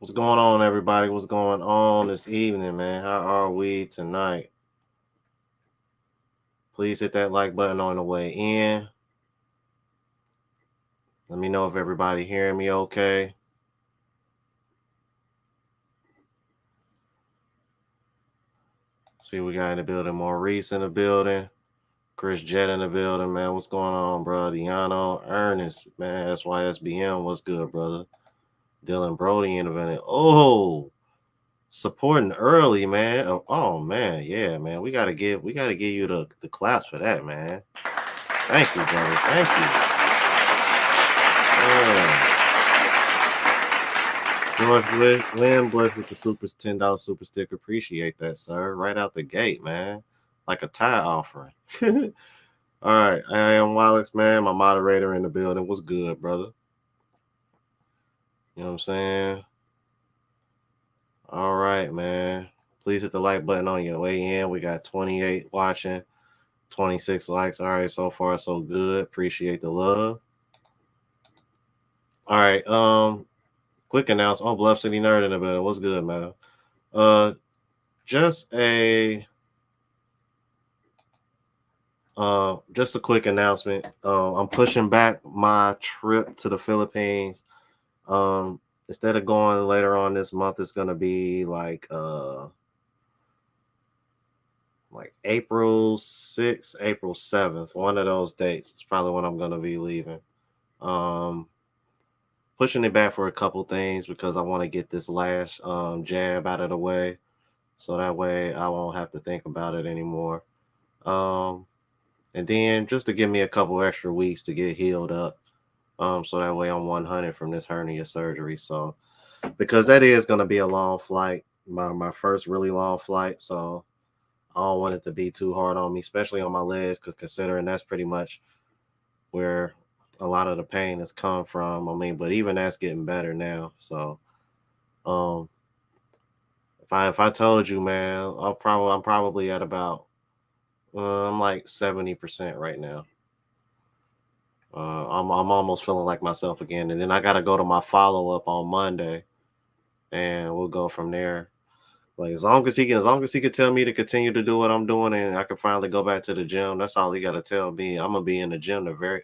What's going on, everybody? What's going on this evening, man? How are we tonight? Please hit that like button on the way in. Let me know if everybody hearing me okay. See, we got in the building Maurice in the building. Chris Jett in the building, man. What's going on, bro? Deano, Ernest, man. SYSBM, what's good, brother? Dylan Brody in the building. Oh, supporting early, man. Oh man, yeah, man. We gotta give you the claps for that, man. Thank you, brother. Thank you. George Lynn Bush with the $10 super sticker. Appreciate that, sir. Right out the gate, man. Like a tie offering. All right, I am Wallace, man. My moderator in the building. What's good, brother? You know what I'm saying? All right, man. Please hit the like button on your way in. We got 28 watching, 26 likes. All right, so far so good. Appreciate the love. All right, quick announcement. Oh, Bluff City Nerd in the building. What's good, man? Uh, just a quick announcement. I'm pushing back my trip to the Philippines. Um, Instead of going later on this month, it's gonna be like April 6th, April 7th. One of those dates is probably when I'm gonna be leaving. Um, Pushing it back for a couple things because I want to get this last jab out of the way, so that way I won't have to think about it anymore. Um, and then just to give me a couple extra weeks to get healed up. So that way I'm 100 from this hernia surgery. So because that is going to be a long flight, my first really long flight. So I don't want it to be too hard on me, especially on my legs, because considering that's pretty much where a lot of the pain has come from. I mean, but even that's getting better now. So um, if I told you, man, I'm probably at about I'm like 70% right now. I'm almost feeling like myself again, and then I got to go to my follow up on Monday, and we'll go from there. Like as long as he can tell me to continue to do what I'm doing, and I can finally go back to the gym. That's all he got to tell me. I'm gonna be in the gym the very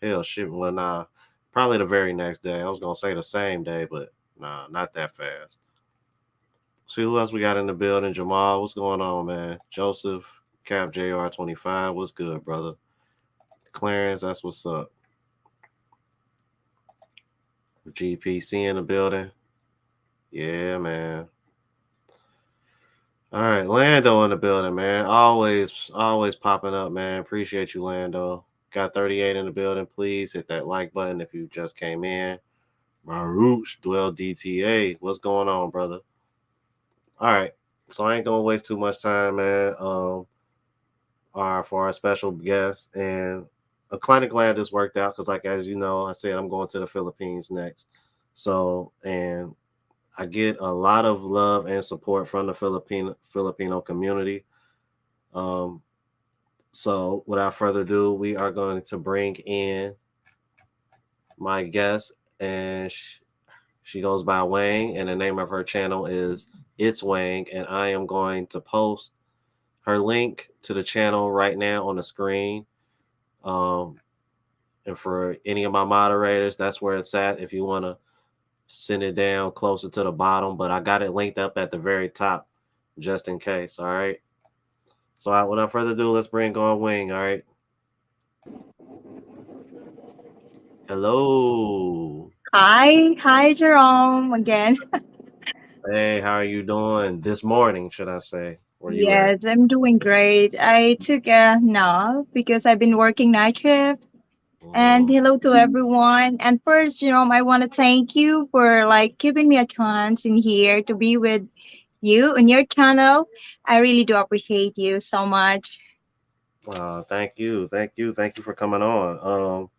hell shit. Well, nah, probably the very next day. I was gonna say the same day, but nah, not that fast. See who else we got in the building. Jamal, what's going on, man? Joseph, Cap JR 25, what's good, brother? Clarence, that's what's up. GPC in the building. Yeah, man. All right, Lando in the building, man. Always popping up, man. Appreciate you, Lando. Got 38 in the building. Please hit that like button if you just came in. Maruch, Dwell DTA. What's going on, brother? All right. So I ain't gonna waste too much time, man. For our special guest, and I'm kind of glad this worked out because, like as you know, I said I'm going to the Philippines next. So, and I get a lot of love and support from the Filipino community. Um, so without further ado, we are going to bring in my guest, and she goes by Wang, and the name of her channel is It's Wang, and I am going to post her link to the channel right now on the screen. Um, and for any of my moderators, that's where it's at. If you want to send it down closer to the bottom, but I got it linked up at the very top just in case. All right. So without further ado, let's bring on Wing. All right. Hello. Hi, Jerome again. Hey, how are you doing this morning? Should I say? Where you at? Yes, I'm doing great. I took a nap because I've been working night shift. And Mm, hello to everyone. And first, Jerome, I want to thank you for like giving me a chance in here to be with you on your channel. I really do appreciate you so much. thank you for coming on.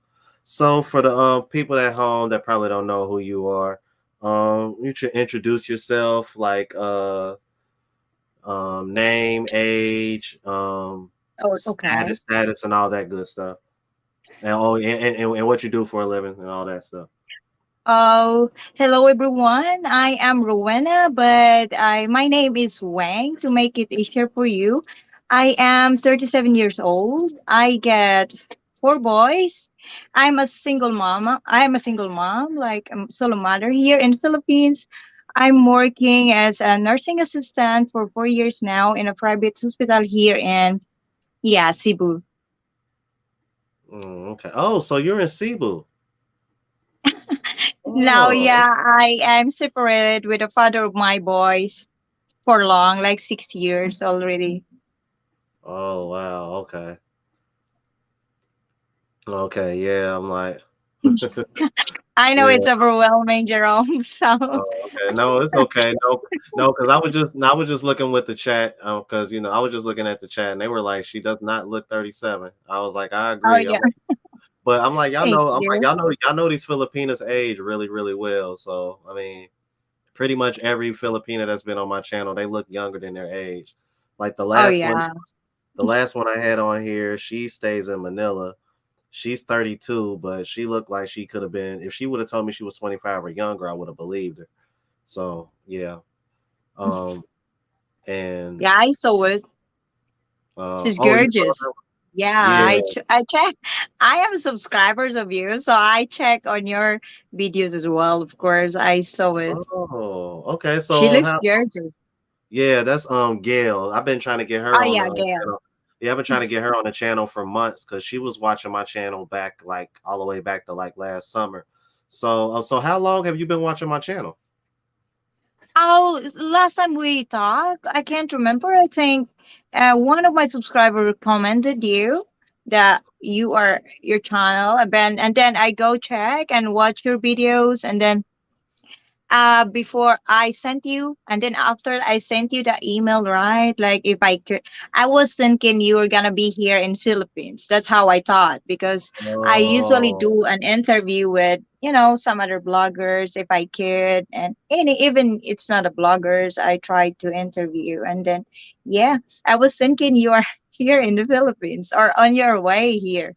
So for the people at home that probably don't know who you are, you should introduce yourself, like name, age, Oh, okay. status, and all that good stuff. And and what you do for a living and all that stuff. Oh, hello everyone. I am Rowena, but my name is Wang to make it easier for you. I am 37 years old. I get four boys. I'm a single mom, like I'm a solo mother here in Philippines. I'm working as a nursing assistant for 4 years now in a private hospital here in Cebu. Okay. Oh, so you're in Cebu. Now, Oh. I am separated with the father of my boys for long, like 6 years already. Oh wow. Okay. Okay. Yeah. I'm like. I know Yeah. it's overwhelming, Jerome. So, Oh, okay. No, it's okay. No, no, because I was just looking with the chat. Because I was just looking at the chat, and they were like, she does not look 37. I was like, I oh agree. yeah, But I'm like, Thank I'm like, you. y'all know these Filipinas age really, really well. So I mean, pretty much every Filipina that's been on my channel, they look younger than their age. Like Oh yeah. the last one I had on here, she stays in Manila. She's 32, but she looked like she could have been. If she would have told me she was 25 or younger, I would have believed her. So yeah, um, and Yeah, I saw it. She's oh, you saw gorgeous. her? Yeah, Yeah. I check. I am subscribers of you, so I check on your videos as well. Of course, I saw it. Oh, okay. She So looks how? gorgeous. Yeah, that's Gail. I've been trying to get her Oh on yeah, the Gail. channel. Yeah, I've been trying to get her on the channel for months because she was watching my channel back like all the way back to like last summer. So how long have you been watching my channel? Oh, last time we talked, I can't remember. I think one of my subscribers recommended you that you are your channel, and then I go check and watch your videos, and then before I sent you, and then after I sent you the email, right? Like if I could, I was thinking you were gonna be here in Philippines. That's how I thought, because I usually Oh, do an interview with, some other bloggers if I could, and even it's not a bloggers, I try to interview, and then yeah, I was thinking you are here in the Philippines or on your way here.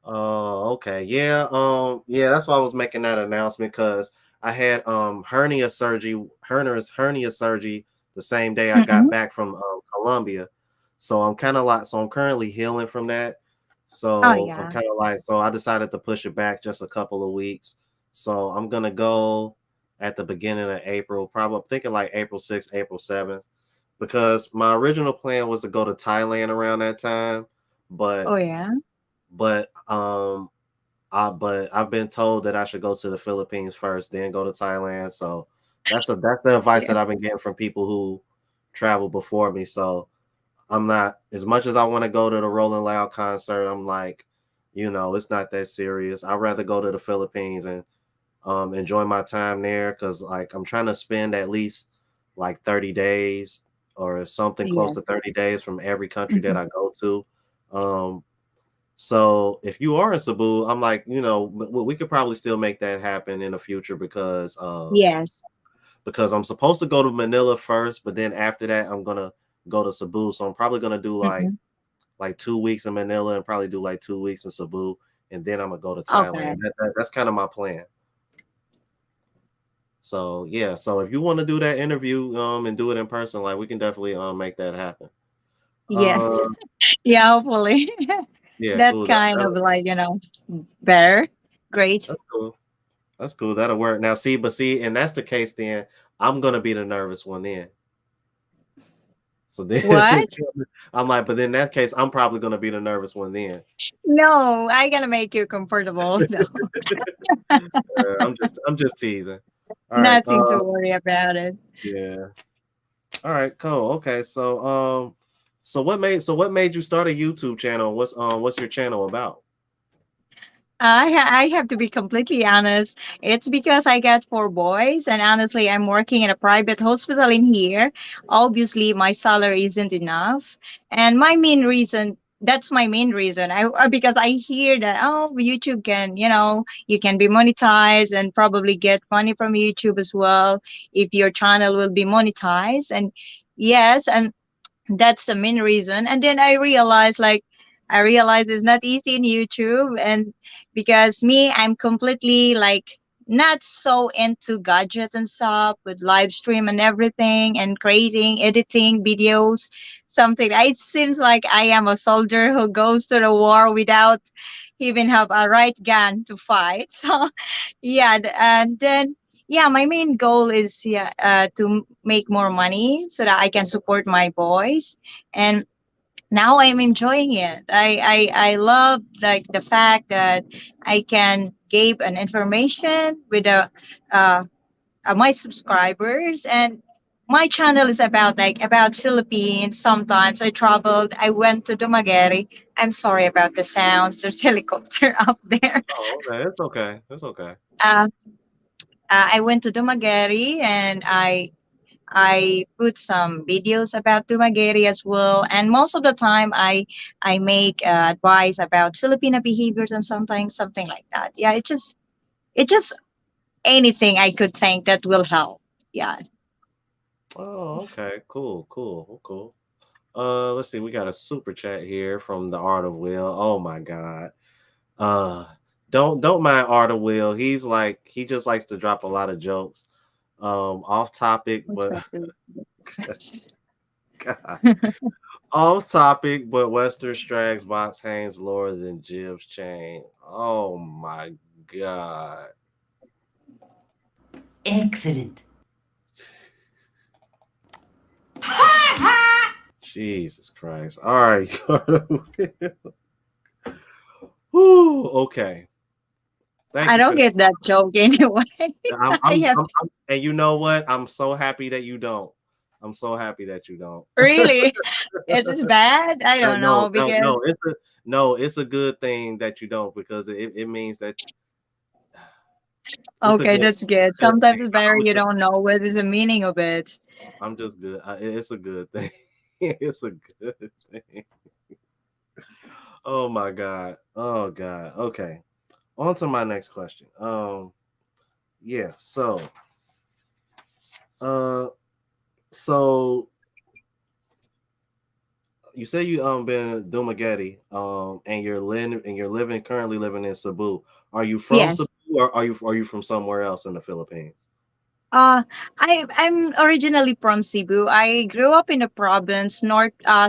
oh, okay. Yeah, yeah, that's why I was making that announcement because I had hernia surgery the same day I got Mm-mm. back from Colombia. So I'm currently healing from that. Oh So I'm yeah. kind of like so I decided to push it back just a couple of weeks. So I'm gonna go at the beginning of April, probably thinking like April 6th, April 7th, because my original plan was to go to Thailand around that time, but Oh yeah. but but I've been told that I should go to the Philippines first, then go to Thailand. So that's the advice Yeah. that I've been getting from people who travel before me. So I'm not as much as I want to go to the Rolling Loud concert. I'm like, it's not that serious. I'd rather go to the Philippines and enjoy my time there because like I'm trying to spend at least like 30 days or something close to Yes. 30 days from every country that Mhm. I go to. Um, so if you are in Cebu, I'm like, we could probably still make that happen in the future Yes. because I'm supposed to go to Manila first, but then after that I'm gonna go to Cebu. So I'm probably gonna do Mm-mm. like 2 weeks in Manila and probably do like 2 weeks in Cebu, and then I'm gonna go to Thailand. Okay. That's kind of my plan. So yeah, so if you want to do that interview and do it in person, like we can definitely make that happen. Yeah. Uh Yeah, hopefully. yeah, That cool. kind of like, better. Great. That's cool. That's cool. That'll work. Now, see, and that's the case. Then I'm gonna be the nervous one. Then, so then What? I'm like, but in that case, I'm probably gonna be the nervous one. Then, No, I gonna make you comfortable. No, I'm just teasing. All right. nothing to worry about it. Yeah. All right. Cool. Okay. So what made you start a YouTube channel? What's your channel about? I have to be completely honest. It's because I got four boys, and honestly, I'm working in a private hospital in here. Obviously, my salary isn't enough, and my main reason. That's my main reason. Because I hear that, YouTube can, you can be monetized and probably get money from YouTube as well if your channel will be monetized. And yes, and that's the main reason. And then I realized it's not easy in YouTube. And because me, I'm completely like not so into gadgets and stuff with live stream and everything and creating editing videos, something. It seems like I am a soldier who goes to the war without even have a right gun to fight. So yeah, and then yeah, my main goal is, yeah, to make more money so that I can support my boys. And now I'm enjoying it. I love like the fact that I can give an information with uh, my subscribers. And my channel is about Philippines. Sometimes I traveled. I went to Dumaguete. I'm sorry about the sounds. There's helicopter up there. Oh, okay. It's okay. It's okay. Uh, I went to Dumaguete, and I I put some videos about Dumaguete as well, and most of the time I make advice about Filipino behaviors and something like that. Yeah, it just anything I could think that will help. Yeah. Oh, okay. Cool, cool, cool. Let's see. We got a super chat here from the Art of Will. Oh my God. Uh, don't mind Art of Will. He just likes to drop a lot of jokes. Off topic, I'll but try to- God. Off topic, but Western Strags box hangs lower than Jib's chain. Oh my God. Excellent. Jesus Christ. All right. Whew, okay. Thank I you for don't that. get that joke anyway. I have And you know what? I'm so happy that you don't. I'm so happy that you don't. really. Is this bad? I don't No, know no, because no. It's a good thing that you don't because it means that it's a okay, good that's good. good thing. Sometimes it's better I'm you just don't know what is the meaning of it. I'm just good. It's a good thing. It's a good thing. Oh my God. Oh God. Okay. On to my next question. Yeah. Uh, so you say you been Dumaguete and you're living currently living in Cebu. Are you from Cebu Yes. or are you from somewhere else in the Philippines? Uh, I'm originally from Cebu. I grew up in the province,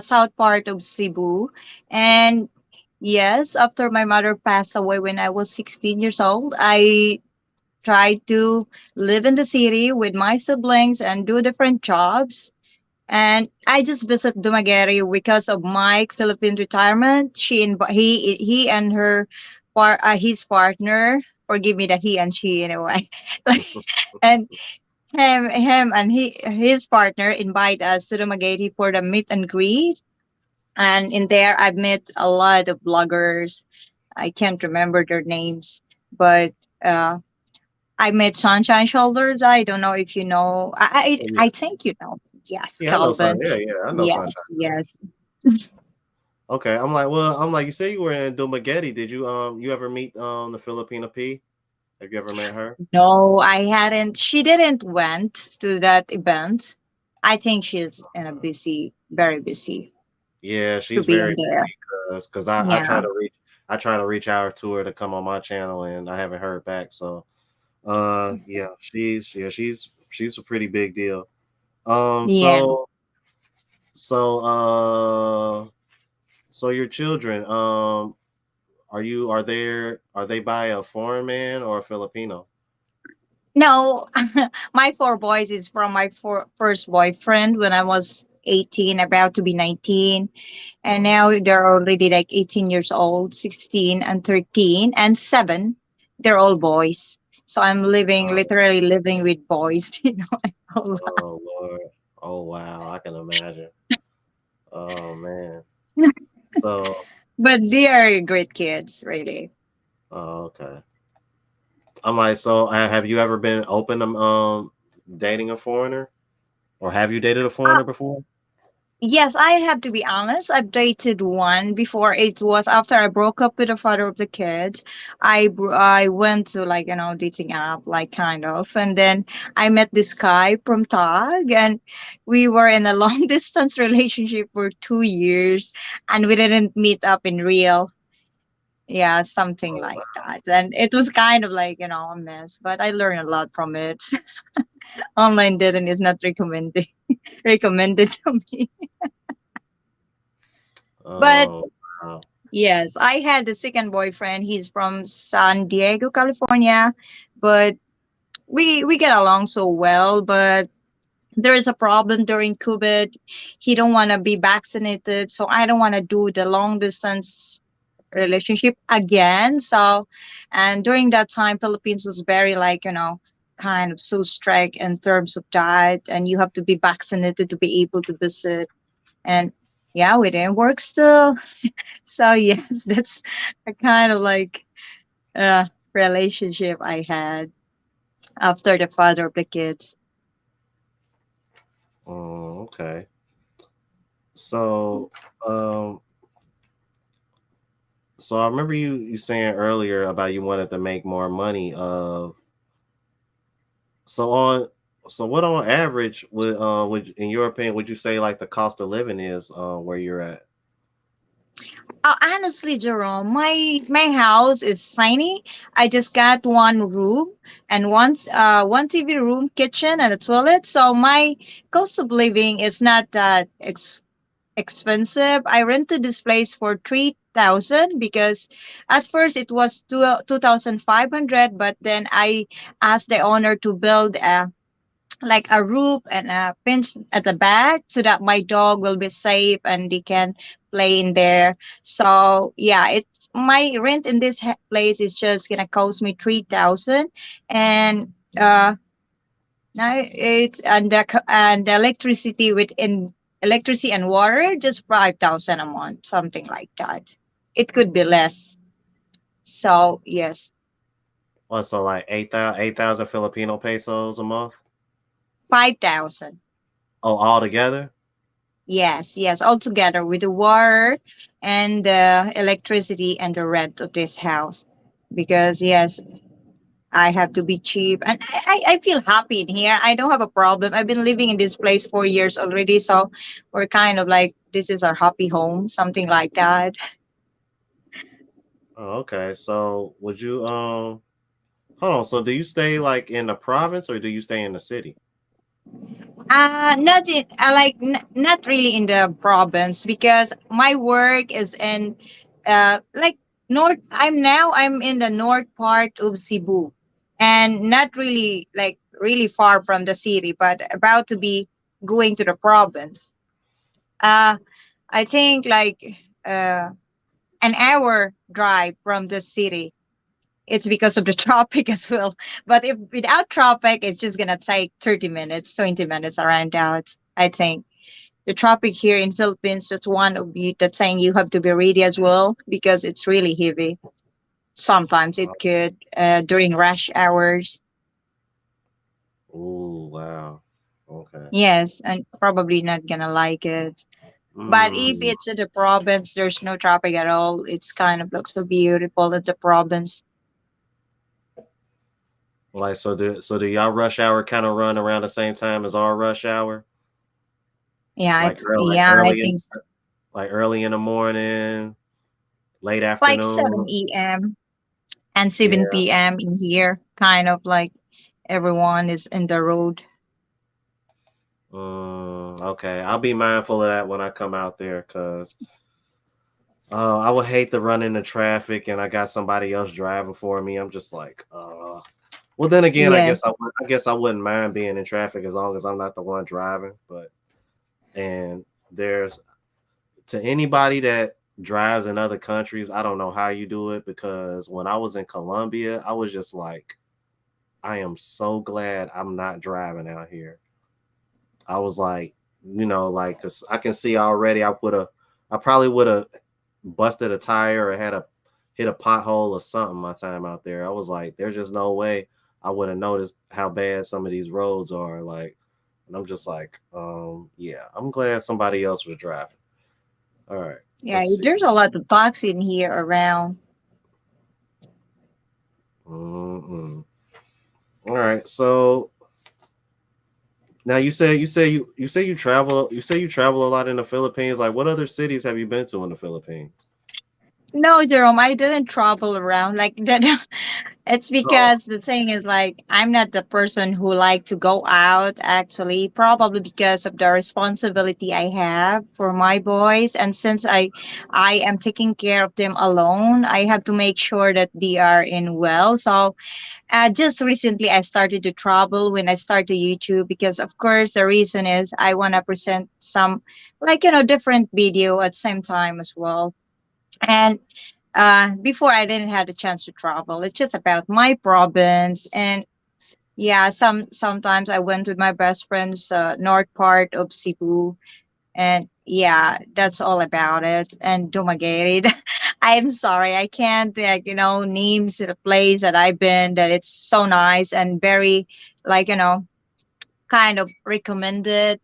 south part of Cebu, and yes, after my mother passed away when I was 16 years old, I tried to live in the city with my siblings and do different jobs. And I just visit Dumaguete because of Mike Philippine retirement. He and his partner, forgive me that he and she in a way, like, and him and his partner invite us to Dumaguete for the meet and greet. And in there, I've met a lot of bloggers. I can't remember their names, but uh, I met Sunshine Shoulders. I don't know if you know. Oh, yeah. I think you know. Yes, Yeah, I know Sun. Calvin. Yeah, yeah, I know Sunshine. Yes, yes. Okay, I'm like, you say you were in Dumaguete. Did you ever meet the Filipina P? Have you ever met her? No, I hadn't. She didn't went to that event. I think she's in a busy, very busy Yeah, to she's be very in there. busy because I Yeah, try to reach out to her to come on my channel and I haven't heard back. So yeah, she's a pretty big deal. Um yeah. so so uh so your children, are they by a foreign man or a Filipino? No, my four boys is from my first boyfriend when I was 18, about to be 19. And Uh, now they're already like 18 years old, 16 and 13 and 7. They're all boys. So I'm uh, literally living with boys, oh Lord. Oh wow, I can imagine. Oh man. So but they are great kids, really. okay. I'm like, so have you ever been open to dating a foreigner? Or have you dated a foreigner before? Yes, I have to be honest. I've dated one before. It was after I broke up with the father of the kids. I went to like dating app like kind of, and then I met this guy from Tag, and we were in a long distance relationship for 2 years, and we didn't meet up in real. Yeah, something Oh like wow. that, and it was kind of like a mess, but I learned a lot from it. Online dating is not recommended to me, but Oh wow. yes, I had a second boyfriend. He's from San Diego, California, but we get along so well. But there is a problem during COVID. He don't want to be vaccinated, so I don't want to do the long distance relationship again. So, and during that time, Philippines was very like kind of so strict in terms of that, and you have to be vaccinated to be able to visit. And yeah, we didn't work still. So yes, that's a kind of like relationship I had after the father of the kids. Okay. So, um, so I remember you saying earlier about you wanted to make more money. So on, so what on average would in your opinion would you say like the cost of living is where you're at? Honestly, Jerome, my house is tiny. I just got one room and one TV room, kitchen, and a toilet. So my cost of living is not that expensive. I rented this place for 3,000 because at first it was 2,500, but then I asked the owner to build a like a roof and a pinch at the back so that my dog will be safe and they can play in there. So yeah, it my rent in this place is just gonna cost me 3,000, and now it's and the electricity within electricity and water just 5,000 a month, something like that. It could be less. So yes, Well, so like 8,000 Filipino pesos a month. 5,000. Oh, all together. Yes, yes, all together with the water and the electricity and the rent of this house. Because yes, I have to be cheap, and I feel happy in here. I don't have a problem. I've been living in this place 4 years already, so we're kind of like this is our happy home, something like that. Oh, okay. So would you hold on? So do you stay like in the province or do you stay in the city? Not in, not really in the province because my work is in, like north. I'm in the north part of Cebu, and not really like really far from the city, but about to be going to the province. Uh, I think like uh an hour drive from the city. It's because of the traffic as well. But if without traffic, it's just gonna take 30 minutes, 20 minutes around that. I think the traffic here in Philippines, that's one of you that's saying you have to be ready as well because it's really heavy. Sometimes it could during rush hours. Oh, wow. Okay. Yes, and probably not gonna like it. But if Mm. it's in the province, there's no traffic at all. It's kind of looks so beautiful at the province. Like so do y'all rush hour kind of run around the same time as our rush hour? Yeah, I think so. Like early in the morning, late Like 7 afternoon. a.m. and Yeah. 7 p.m. in here, kind of like everyone is in the road. Okay. I'll be mindful of that when I come out there because I would hate to run into traffic and I got somebody else driving for me. I'm just like, well, then again, Yes, I guess I wouldn't mind being in traffic as long as I'm not the one driving. But and there's to anybody that drives in other countries, I don't know how you do it because when I was in Colombia, I was just like, I am so glad I'm not driving out here. I was like, like, cause I can see already I probably would have busted a tire or had a hit a pothole or something my time out there. I was like, there's just no way I would have noticed how bad some of these roads are. Like, and I'm just like, yeah, I'm glad somebody else was driving. All right, yeah, let's see. there's a lot of dogs in here around. Mm-mm. All right, so now you say you travel a lot in the Philippines. Like, what other cities have you been to in the Philippines? No, Jerome, I didn't travel around like that. It's Oh, because the thing is like I'm not the person who like to go out actually, probably because of the responsibility I have for my boys, and since I am taking care of them alone, I have to make sure that they are in well. So just recently, I started to travel when I started YouTube because, of course, the reason is I want to present some, like, different video at the same time as well. And before, I didn't have the chance to travel. It's just about my province. And yeah, sometimes I went with my best friends, north part of Cebu, and yeah, that's all about it. And Dumaguete. I'm sorry, I can't like names the place that I've been. That it's so nice and very like kind of recommended.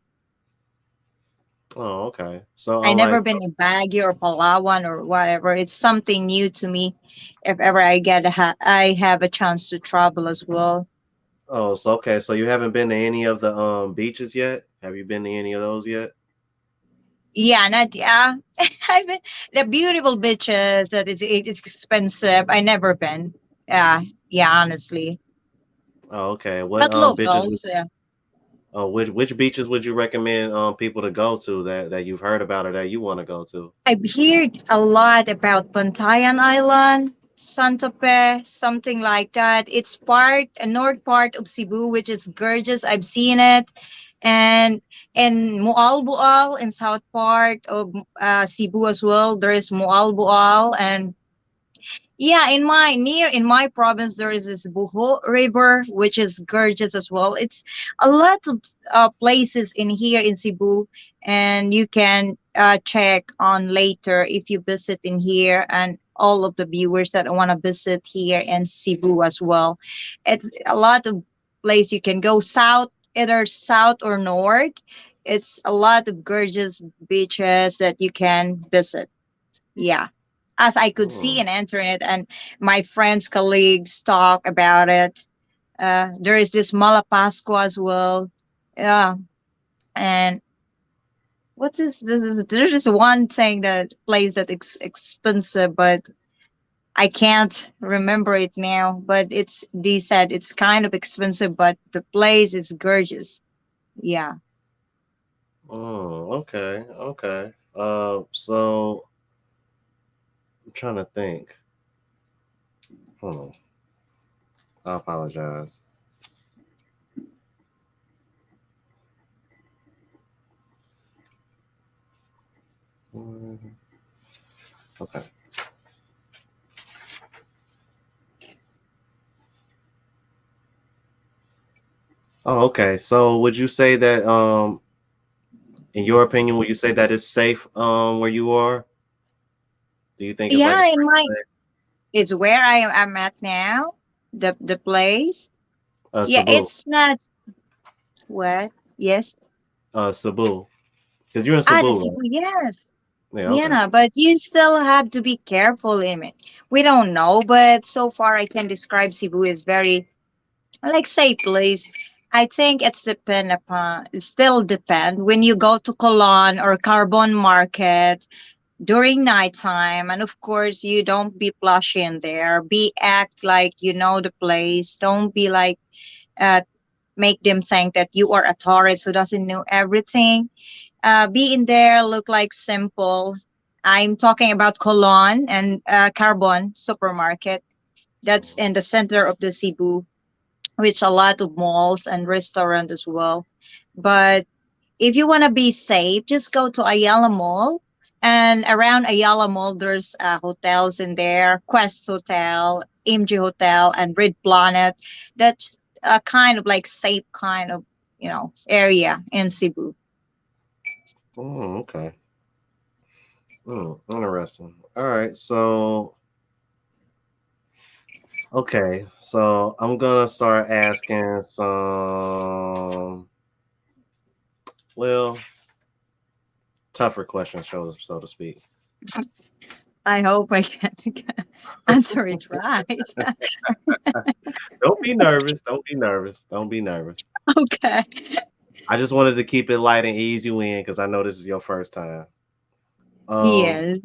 Oh, okay. So I never like, been in Baguio or Palawan or whatever. It's something new to me. If ever I have a chance to travel as well. oh, so okay, so you haven't been to any of the beaches yet? Have you been to any of those yet? Yeah, not yeah. I've been the beautiful beaches that it's expensive. I never been. Yeah, yeah, honestly. Oh, okay. What But beaches would locals, yeah. which beaches would you recommend people to go to that you've heard about or that you want to go to? I've heard a lot about Bantayan Island, Santa Fe, something like that. It's a north part of Cebu, which is gorgeous. I've seen it. And in Mualbual, in south part of Cebu as well, there is Mualbual. And yeah, in my province there is this Buho River, which is gorgeous as well. It's a lot of places in here in Cebu, and you can check on later if you visit in here, and all of the viewers that want to visit here in Cebu as well. It's a lot of place you can go south, either south or north. It's a lot of gorgeous beaches that you can visit. Yeah, as I could see Mm. in internet and my friends, colleagues talk about it. There is this Malapascua as well. Yeah, and what is this? Is there's just one thing that place that expensive, but I can't remember it now. But they said it's kind of expensive, but the place is gorgeous. Yeah, Oh, okay, okay. So I'm trying to think. Hold on. I apologize. Mhm. Okay. Oh, okay. So would you say that in your opinion, would you say that it's safe where you are? Do you think it's like a yeah. safe In my place? it's where I'm at now. The place. Yeah, Cebu. it's not what. Yes. Cebu. Because you're in Ah, the Cebu, Cebu, right? yes. Yeah, okay. Yeah, but you still have to be careful in it. We don't know, but so far I can describe Cebu as very like safe place. I think it's depend upon it still depend when you go to Colon or Carbon Market during nighttime, and of course you don't be plush in there. Be act like you know the place. Don't be like uh make them think that you are a tourist who doesn't know everything. Be in there look like simple. I'm talking about Colon and Carbon supermarket. That's in the center of the Cebu, which a lot of malls and restaurant as well. But if you want to be safe, just go to Ayala Mall. And around Ayala Mall, there's hotels in there, Quest Hotel, MG Hotel, and Red Planet. That's a kind of like safe kind of, area in Cebu. Okay. Interesting. All right. So, okay. So I'm gonna start asking some, well, tougher questions, so to speak. I hope I can answer it right. Don't be nervous. Don't be nervous. Don't be nervous. Okay. I just wanted to keep it light and ease you in because I know this is your first time. Um. Yes.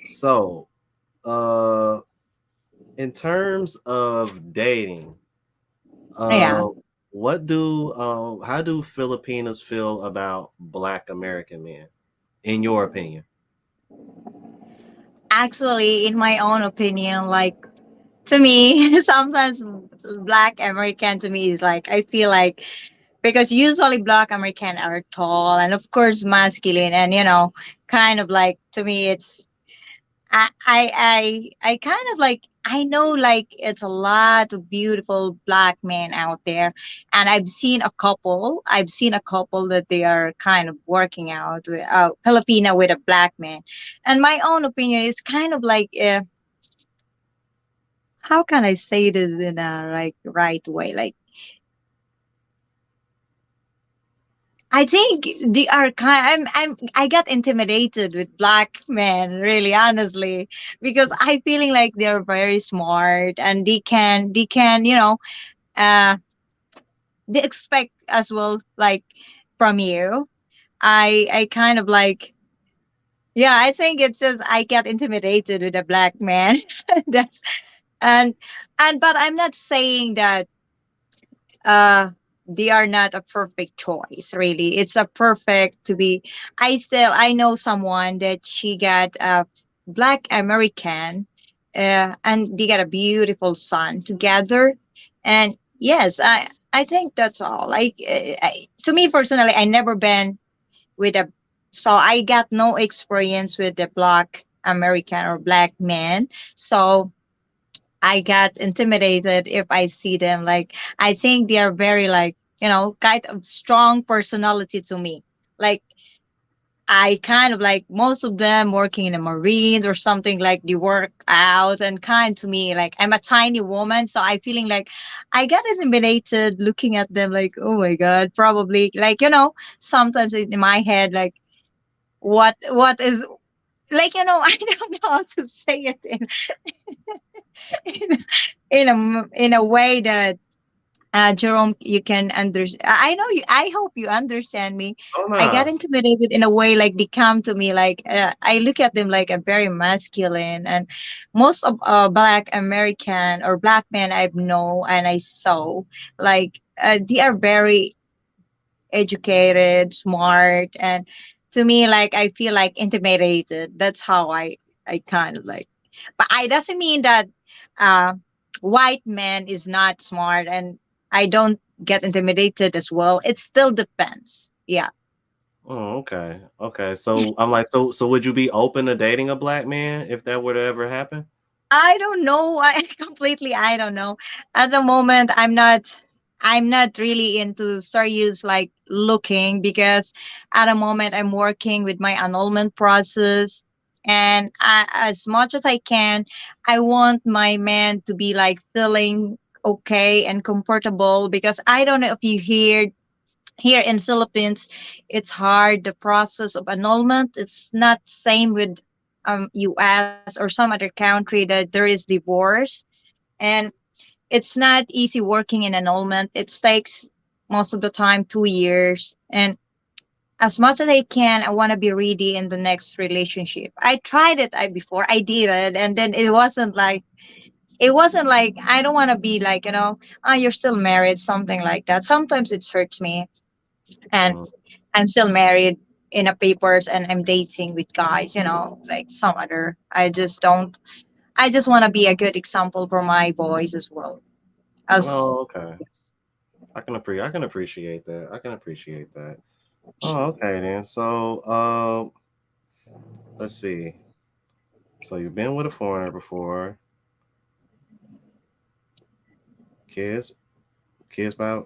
So, uh, in terms of dating, Yeah. uh, what do how do Filipinos feel about Black American men, in your opinion? Actually, in my own opinion, like to me, sometimes Black American to me is like I feel like because usually Black American are tall and of course masculine and kind of like to me it's I kind of like I know like it's a lot of beautiful black men out there, and I've seen a couple that they are kind of working out with Filipina with a black man, and my own opinion is kind of like how can I say this in a like right way, like I think they are kind. I got intimidated with black men, really, honestly, because I feeling like they're very smart and they can, uh, they expect as well, like from you. I kind of like, yeah, I think it says I get intimidated with a black man. That's and but I'm not saying that uh they are not a perfect choice, really. It's a perfect to be. I know someone that she got a black American, and they got a beautiful son together. And yes, I think that's all. Like, to me personally, I never been with a, so I got no experience with the black American or black man. So I got intimidated if I see them. Like, I think they are very, like, kind of strong personality to me. Like, I kind of like most of them working in the Marines or something, like they work out and kind to me. Like, I'm a tiny woman, so I feeling like I get intimidated looking at them. Like, oh my god, probably, like, sometimes in my head, like, what is, like, I don't know how to say it in in a way that, Jerome, you can understand. I know you. I hope you understand me. Oh I got nah. intimidated in a way, like they come to me, like, I look at them like a very masculine, and most of Black American or Black men I've known and I saw, like, they are very educated, smart, and to me, like, I feel like intimidated. That's how I kind of like. But I doesn't mean that uh white man is not smart, and I don't get intimidated as well. It still depends. Yeah. Oh, okay. Okay. So I'm like, so would you be open to dating a black man if that were to ever happen? I don't know. I completely, I don't know. At the moment, I'm not really into serious, like, looking, because at the moment I'm working with my annulment process, and as much as I can, I want my man to be like feeling okay and comfortable, because I don't know if you hear here in Philippines, it's hard, the process of annulment. It's not same with US or some other country that there is divorce, and it's not easy working in annulment. It takes most of the time 2 years, and as much as I can, I want to be ready in the next relationship. I tried it, before I did it, and then it wasn't like I don't want to be like, you're still married, something like that. Sometimes it hurts me, and Mm. I'm still married in a papers, and I'm dating with guys, like some other. I just want to be a good example for my boys as well. As Oh, okay. I can appreciate that. I can appreciate that. Oh, okay then. So, let's see. So you've been with a foreigner before. Kids, kids by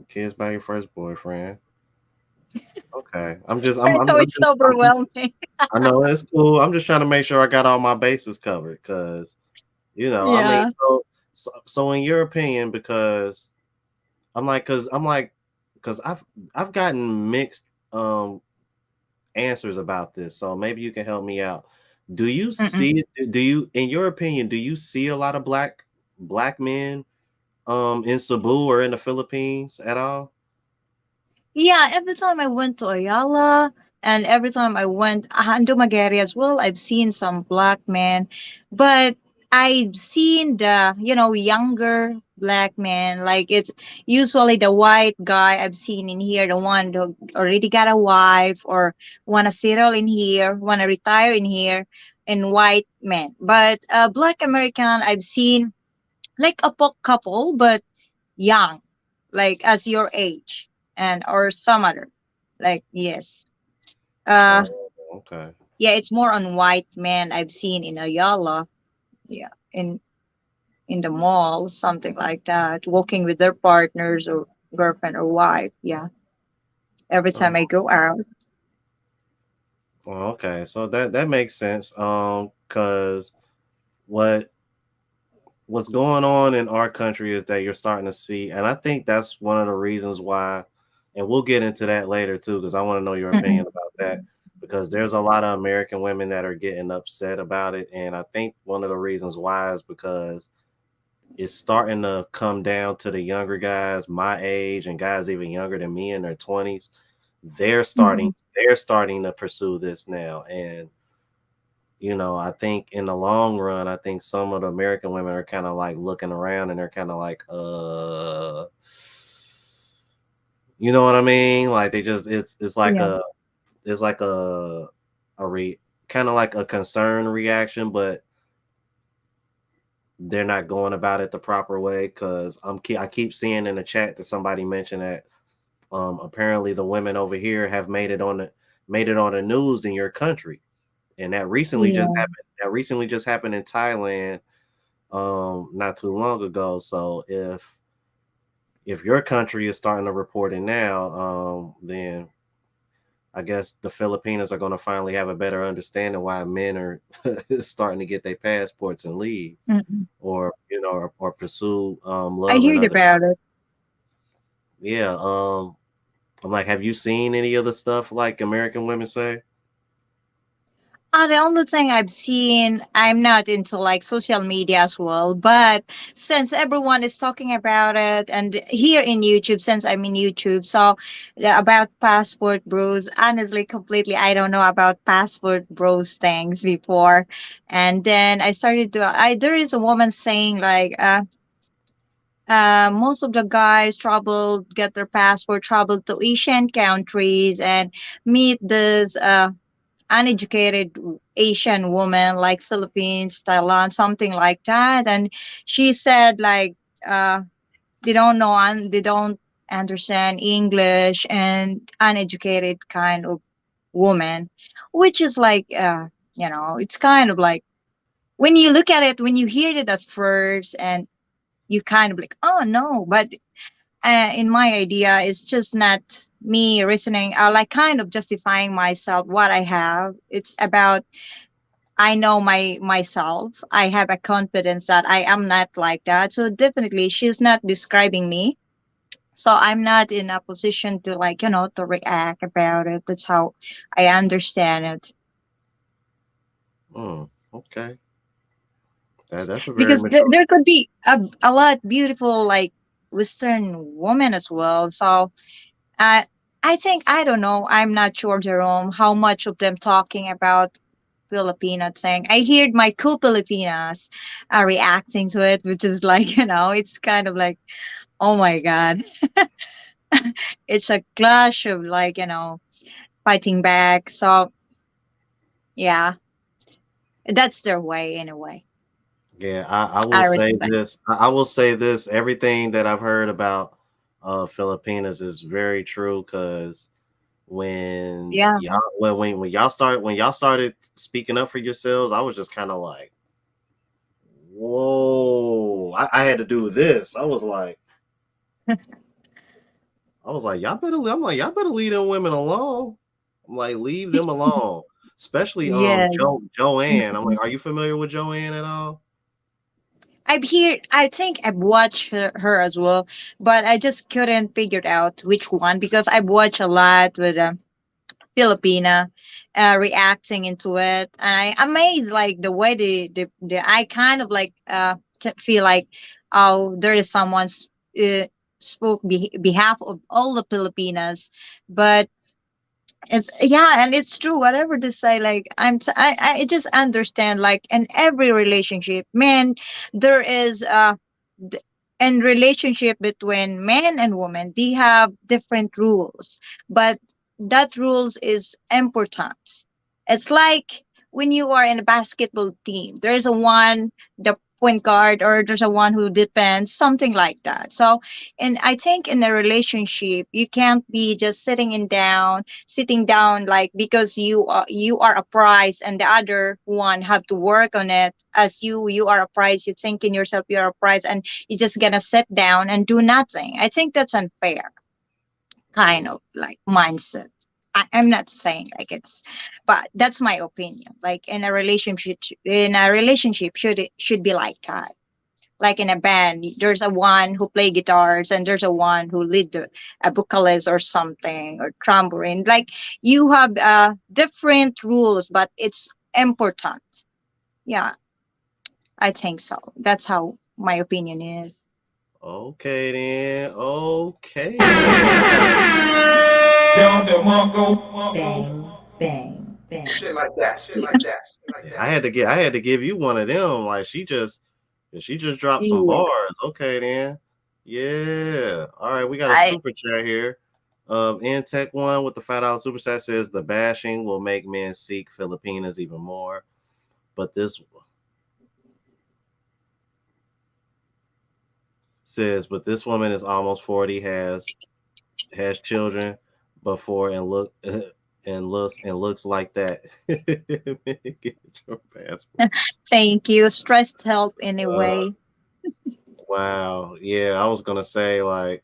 kids by your first boyfriend. Okay. I know it's overwhelming. I know it's cool. I'm just trying to make sure I got all my bases covered because I mean, Yeah. so in your opinion, because I'm like, because I've gotten mixed um answers about this, so maybe you can help me out. Do you Mm-mm. see? Do you, in your opinion, do you see a lot of black men in Cebu or in the Philippines at all? Yeah, every time I went to Ayala, and every time I went Dumaguete as well, I've seen some black men, but I've seen the, younger black man. Like, it's usually the white guy I've seen in here, the one who already got a wife or wanna settle in here, wanna retire in here, and white men. But black American, I've seen like a couple, but young, like as your age, and or some other, like, yes. uh Oh, okay. yeah, it's more on white men I've seen in Ayala. Yeah, in the mall, something like that, walking with their partners or girlfriend or wife. Yeah, every time I Oh, go out. okay. So that makes sense. Because what what's going on in our country is that you're starting to see, and I think that's one of the reasons why and we'll get into that later too, because I want to know your Mm-mm. opinion about that. Because there's a lot of American women that are getting upset about it, and I think one of the reasons why is because it's starting to come down to the younger guys, my age, and guys even younger than me in their 20s. They're starting, Mm-mm. they're starting to pursue this now, and I think in the long run, I think some of the American women are kind of like looking around and they're kind of like, you know what I mean? Like they just, it's like Yeah. a kind of like a concern reaction, but they're not going about it the proper way. Because I keep seeing in the chat that somebody mentioned that apparently the women over here have made it on the news in your country, and that recently just Yeah. happened. That recently just happened in Thailand, not too long ago. So if your country is starting to report it now, then I guess the Filipinos are going to finally have a better understanding why men are starting to get their passports and leave, Mm-mm. or or pursue I love in heard other. about it. Yeah. I'm like, have you seen any of the stuff like American women say? The only thing I've seen, I'm not into like social media as well, but since everyone is talking about it, and here in YouTube, since I'm in YouTube, so about passport bros, honestly, completely, I don't know about passport bros things before. And then I started to, there is a woman saying like, most of the guys traveled, get their passport, traveled to Asian countries and meet this uneducated Asian woman like Philippines, Thailand, something like that. And she said like uh they don't know and they don't understand English and uneducated kind of woman, which is like it's kind of like when you look at it, when you hear it at first and you kind of like, oh no, but in my idea, it's just not me reasoning, like kind of justifying myself what I have. It's about I know myself. I have a confidence that I am not like that. So definitely she's not describing me. So I'm not in a position to like, to react about it. That's how I understand it. Hmm. Okay. That's a very Because mature. there could be a lot beautiful like Western women as well. So uh, I think I don't know. I'm not sure, Jerome, how much of them talking about Filipina thing. I heard my co-Filipinas are reacting to it, which is like, it's kind of like, oh my God. It's a clash of like, fighting back. So yeah, that's their way anyway. Yeah, I will I say respect. this. I will say this. Everything that I've heard about Filipinas is very true. Because Yeah. when y'all started speaking up for yourselves, I was just kind of like, whoa! I had to do this. I was like, y'all better. I'm like, y'all better leave them women alone. I'm like, leave them alone. Especially Yes. Joanne. I'm Mm-mm. like, are you familiar with Joanne at all? I think I've watched her as well, but I just couldn't figure out which one because I've watched a lot with Filipina reacting into it, and I amazed like the way the I kind of like feel like, oh, there is someone's spoke behalf of all the Filipinas, but it's yeah, and it's true. Whatever they say, like I just understand. Like in every relationship, man, there is th- in relationship between man and woman, they have different rules, but that rules is important. It's like when you are in a basketball team, there's a one the point guard or there's a one who defends something like that. So, and I think in a relationship, you can't be just sitting down like because you are a prize and the other one have to work on it as you are a prize. You think in yourself you're a prize and you just gonna sit down and do nothing. I think that's unfair kind Mm, of like mindset. I'm not saying like it's, but that's my opinion. Like in a relationship should it should be like that. like in a band. There's a one who play guitars, and there's a one who lead a vocalist or something, or trombone. Like you have different rules, but it's important. Yeah, I think so. That's how my opinion is. Okay then. Okay then. Bang, bang, bang. Yeah, I had to give you one of them. Like she just dropped some Yeah, bars. Okay then. Yeah. All right, we got a I super chat here. Intech one with the $5 super chat says the bashing will make men seek Filipinas even more. But this says, but this woman is almost 40, has children before and looks like that. Get your passports. thank you. Stressed help Uh, anyway. wow. Yeah, I was gonna say like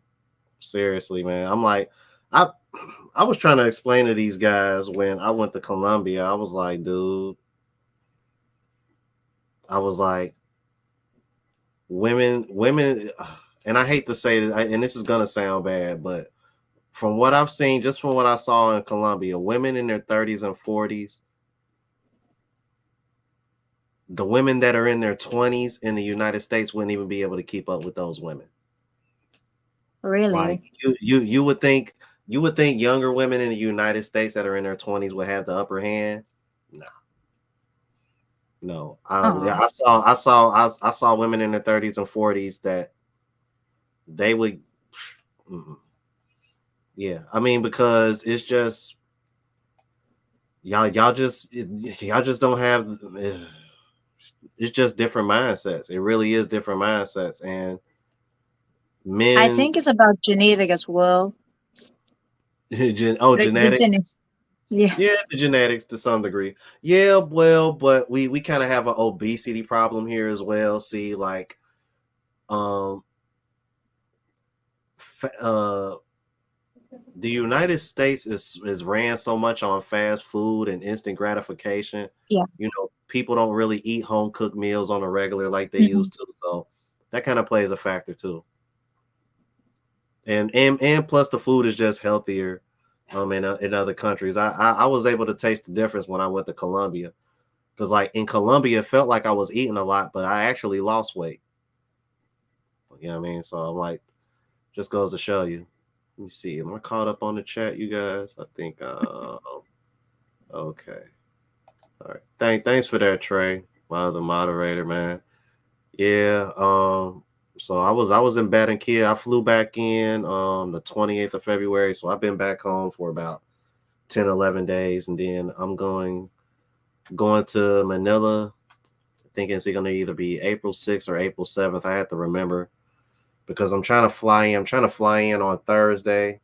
seriously, man. I'm like, I I was trying to explain to these guys when I went to Colombia. I was like, dude, I was like, women, and I hate to say this, and this is gonna sound bad, but from what I've seen, just from what I saw in Colombia, women in their 30s and 40s, the women that are in their 20s in the United States wouldn't even be able to keep up with those women. Like Really? you would think younger women in the United States that are in their 20s would have the upper hand. No, no. Yeah, Oh, I saw women in their 30s and 40s that they would. mm, yeah, I mean because it's just y'all just don't have. It's just different mindsets. It really is different mindsets, and I men. think it's about genetic as well. The Genetics. genetics. Yeah. Yeah, the genetics to some degree. Yeah, well, but we kind of have an obesity problem here as well. See, like, um, fa- the United States is ran so much on fast food and instant gratification. Yeah. People don't really eat home cooked meals on a regular like they Mhm. used to. So that kind of plays a factor too. And plus the food is just healthier. In other countries, I was able to taste the difference when I went to Colombia. Because like in Colombia, it felt like I was eating a lot, but I actually lost weight. You know what I mean? So I'm like, just goes to show you. Let me see. Am I caught up on the chat, you guys? I think. Okay. All right. Thanks for that, Trey. My other moderator, man. Yeah. So I was in Barranquilla. I flew back in the 28th of February. So I've been back home for about 10, 11 days, and then I'm going to Manila. Thinking it's going to either be April 6th or April 7th. I have to remember because I'm trying to fly in. I'm trying to fly in on Thursday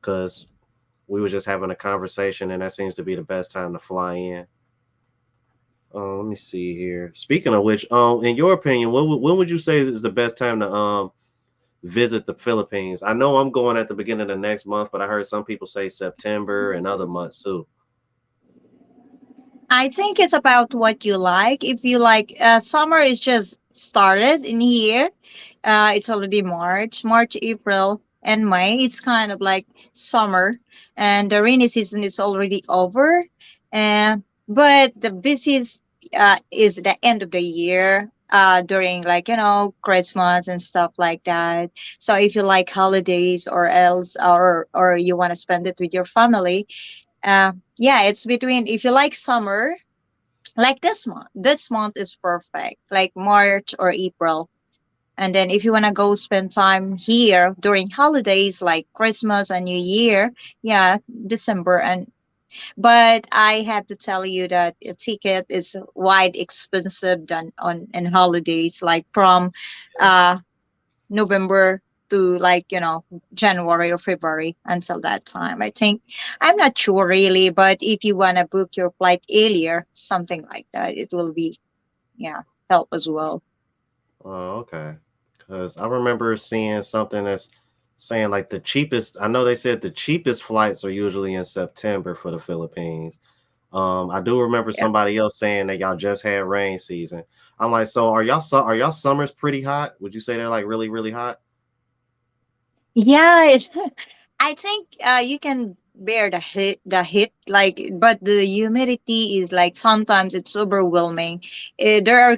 because we were just having a conversation, and that seems to be the best time to fly in. Let me see here. Speaking of which, in your opinion, when would you say is the best time to visit the Philippines? I know I'm going at the beginning of the next month, but I heard some people say September and other months too. I think it's about what you like. If you like, summer is just started in here. It's already March, April, and May. It's kind of like summer, and the rainy season is already over. But the busiest is the end of the year. During like Christmas and stuff like that. So if you like holidays or else or you want to spend it with your family, yeah, it's between if you like summer, like this month. This month is perfect, like March or April. And then if you want to go spend time here during holidays like Christmas and New Year, yeah, December. And but I have to tell you that a ticket is wide expensive than on in holidays, like from uh November to like January or February until that time. I think I'm not sure really, but if you want to book your flight earlier, something like that, it will be yeah help as well. Oh, okay. Because I remember seeing something that's saying like the cheapest. I know they said the cheapest flights are usually in September for the Philippines. I do remember Yeah. somebody else saying that y'all just had rain season. I'm like, so are y'all summers pretty hot? Would you say they're like really really hot? Yeah, it's I think you can bear the heat like, but the humidity is like sometimes it's overwhelming. There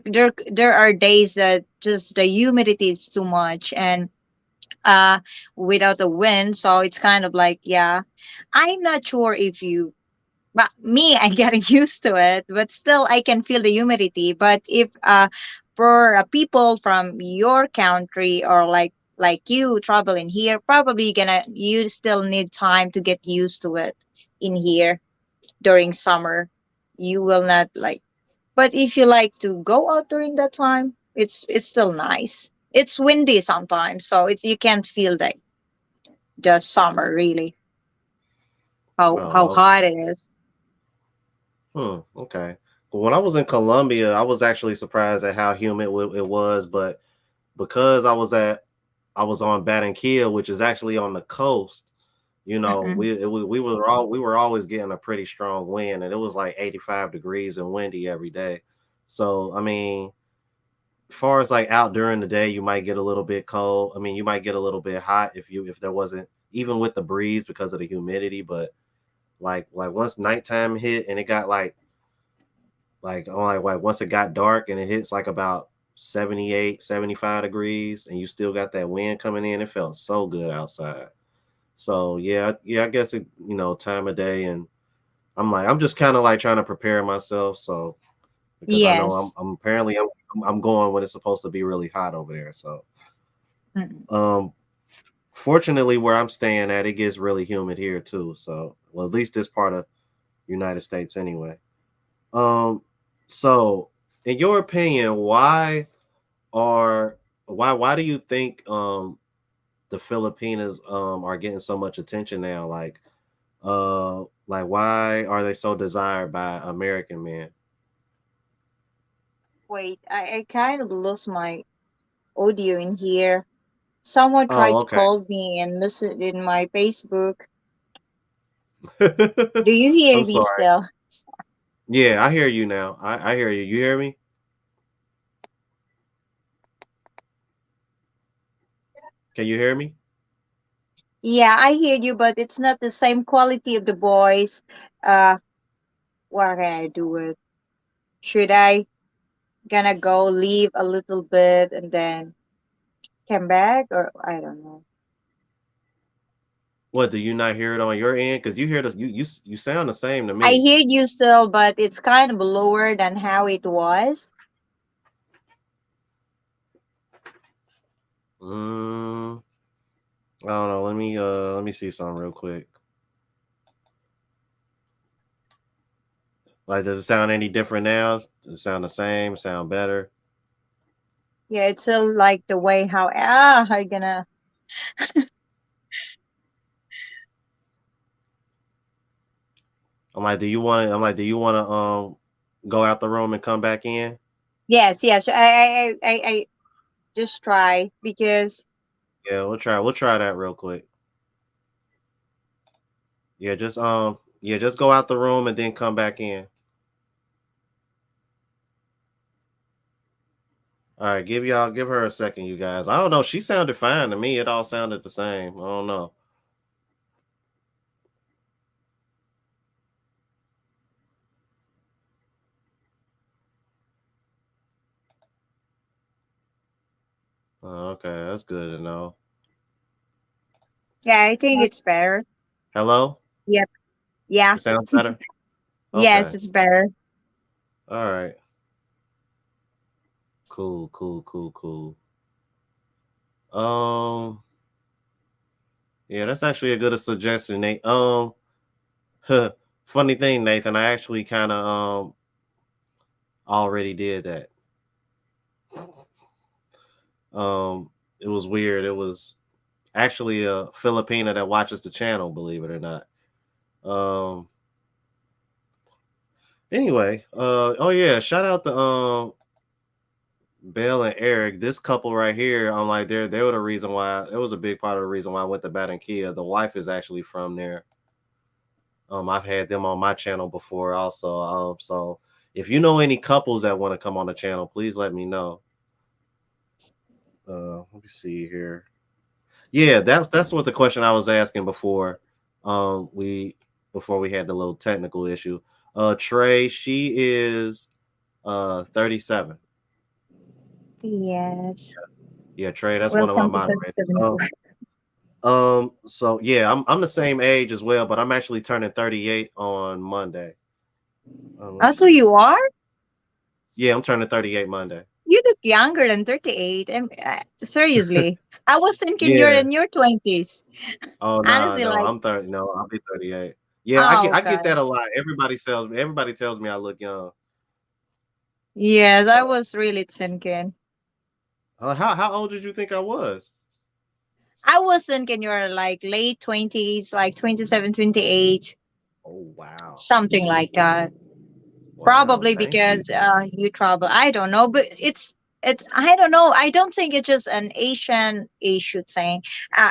are days that just the humidity is too much, and uh without the wind, so it's kind of like, yeah, I'm not sure if you, but me, I'm getting used to it, but still I can feel the humidity. But if for people from your country, or like you traveling here, probably gonna you still need time to get used to it in here during summer. You will not like, but if you like to go out during that time, it's still nice. It's windy sometimes, so it's you can't feel the summer really, how Oh, hot it is. okay. Well, when I was in Colombia, I was actually surprised at how humid it was, but because I was on Barranquilla, which is actually on the coast. You know, Mm-mm. we were always getting a pretty strong wind, and it was like 85 degrees and windy every day. So I mean, as far as like out during the day, you might get a little bit cold. I mean, you might get a little bit hot if there wasn't even with the breeze because of the humidity. But like once nighttime hit and it got like once it got dark and it hits like about 78, 75 degrees, and you still got that wind coming in, it felt so good outside. So yeah, I guess it, time of day, and I'm just kind of like trying to prepare myself. So because I know Yes. I'm apparently I'm going when it's supposed to be really hot over there. So Mm. um, fortunately, where I'm staying at, it gets really humid here too. So well, at least this part of United States anyway. Um, so in your opinion, are why do you think the Filipinas are getting so much attention now? Like why are they so desired by American men? Wait, I kind of lost my audio in here. Someone Oh, tried to okay. call me and listen in my Facebook. Do you hear I'm me sorry. still? Yeah, I hear you now. I hear you. You hear me? Can you hear me? Yeah, I hear you, but it's not the same quality of the voice. Uh, what can I do with? Should I gonna go leave a little bit and then come back, or I don't know. What, do you not hear it on your end? Because you hear this, you sound the same to I me. hear you still, but it's kind of lower than how it was. Mm, I don't know. Let me see something real quick. Like, does it sound any different now? Does it sound the same? Sound better? Yeah, it's still like the way how I gonna. I'm like, do you want to go out the room and come back in? Yes, yes. I just try because Yeah, we'll try that real quick. Yeah, just go out the room and then come back in. All right, give her a second, you guys. I don't know. She sounded fine to me. It all sounded the same. I don't know. Okay, that's good to know. yeah, I think it's better. Hello? Yep. Yeah. It sounds better? Yes, Okay. it's better. All right. Cool, cool, cool, cool. Um, yeah, that's actually a good suggestion, Nate. Funny thing, Nathan, I actually kind of already did that. Um, it was weird. It was actually a Filipina that watches the channel, believe it or not. Um, anyway, oh yeah, shout out to Belle and Eric, this couple right here, I'm like, they were the reason why. It was a big part of the reason why I went to Barranquilla. The wife is actually from there. I've had them on my channel before also. So if you know any couples that want to come on the channel, please let me know. Let me see here. Yeah, that's what the question I was asking before. We before we had the little technical issue. Trey, she is 37. Yes. Yeah, Trey, that's one of my Welcome to moderators. 37 too. So yeah, I'm the same age as well, but I'm actually turning 38 on Monday. Let me Also, see. you are? Yeah, I'm turning 38 Monday. You look younger than 38. Seriously. I was thinking you're Yeah. in your 20s. Oh no, Honestly, no, like, I'm 30. No, I'll be 38. Yeah, oh, I get okay. that a lot. Everybody tells me I look young. Yes, I Uh, was really thinking. how old did you think I was? I was thinking you're like late 20s, like 27, 28, Oh wow, something like that. wow, Probably thank you. because you travel. I don't know, but it's I don't know. I don't think it's just an Asian issue thing,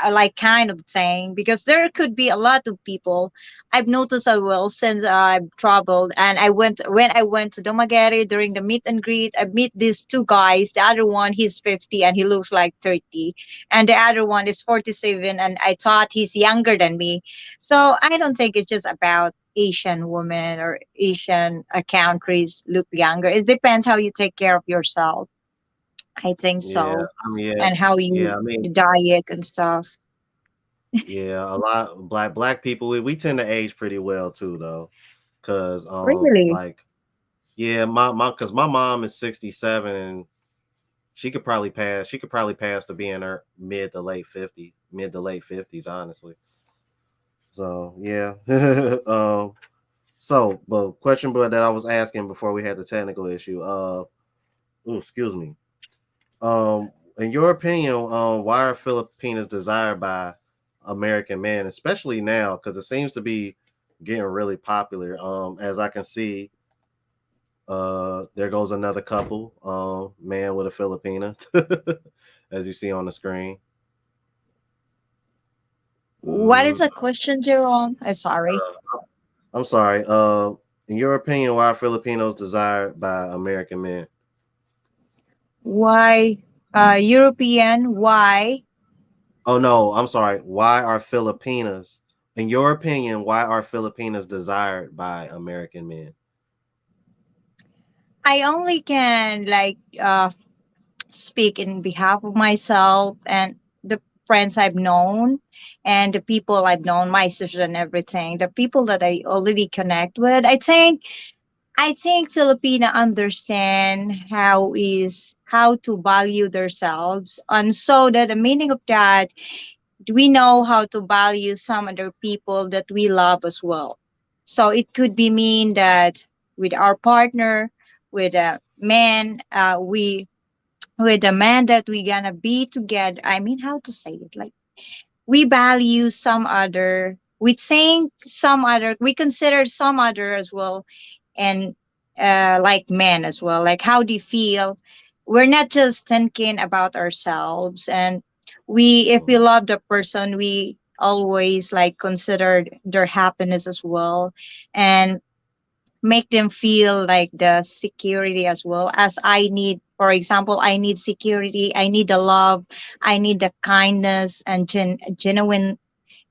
like kind of thing. Because there could be a lot of people. I've noticed as well since I've traveled and I went to Dumaguete during the meet and greet. I meet these two guys. The other one he's 50 and he looks like 30, and the other one is 47 and I thought he's younger than me. So I don't think it's just about Asian women or Asian countries look younger. It depends how you take care of yourself. I think Yeah, so, I mean, yeah, and how yeah. you I mean, diet and stuff. yeah. A lot black people. We tend to age pretty well too, though, because Really? like yeah, my because my mom is 67 and she could probably pass to be in her mid to late 50s, honestly. So yeah. But question, but that I was asking before we had the technical issue. Excuse me. In your opinion, why are Filipinas desired by American men, especially now? Because it seems to be getting really popular. As I can see, there goes another couple, man with a Filipina, as you see on the screen. What Hmm. is the question, Jerome? Sorry. I'm sorry. In your opinion, why are Filipinos desired by American men? Why European? Why? Oh no, I'm sorry. Why are Filipinas, in your opinion, why are Filipinas desired by American men? I only can like speak in behalf of myself and the friends I've known and the people I've known, my sister and everything, the people that I already connect with. I think Filipina understand how to value themselves, and so that the meaning of that, we know how to value some other people that we love as well. So it could be mean that with our partner, with a man, we with the man that we gonna be together. I mean, how to say it? Like we value some other. We think some other. We consider some other as well and like men as well, like how they feel. We're not just thinking about ourselves, and we if we Mhm. love the person, we always like consider their happiness as well, and make them feel like the security as well as I need. For example, I need security, I need the love, I need the kindness and genuine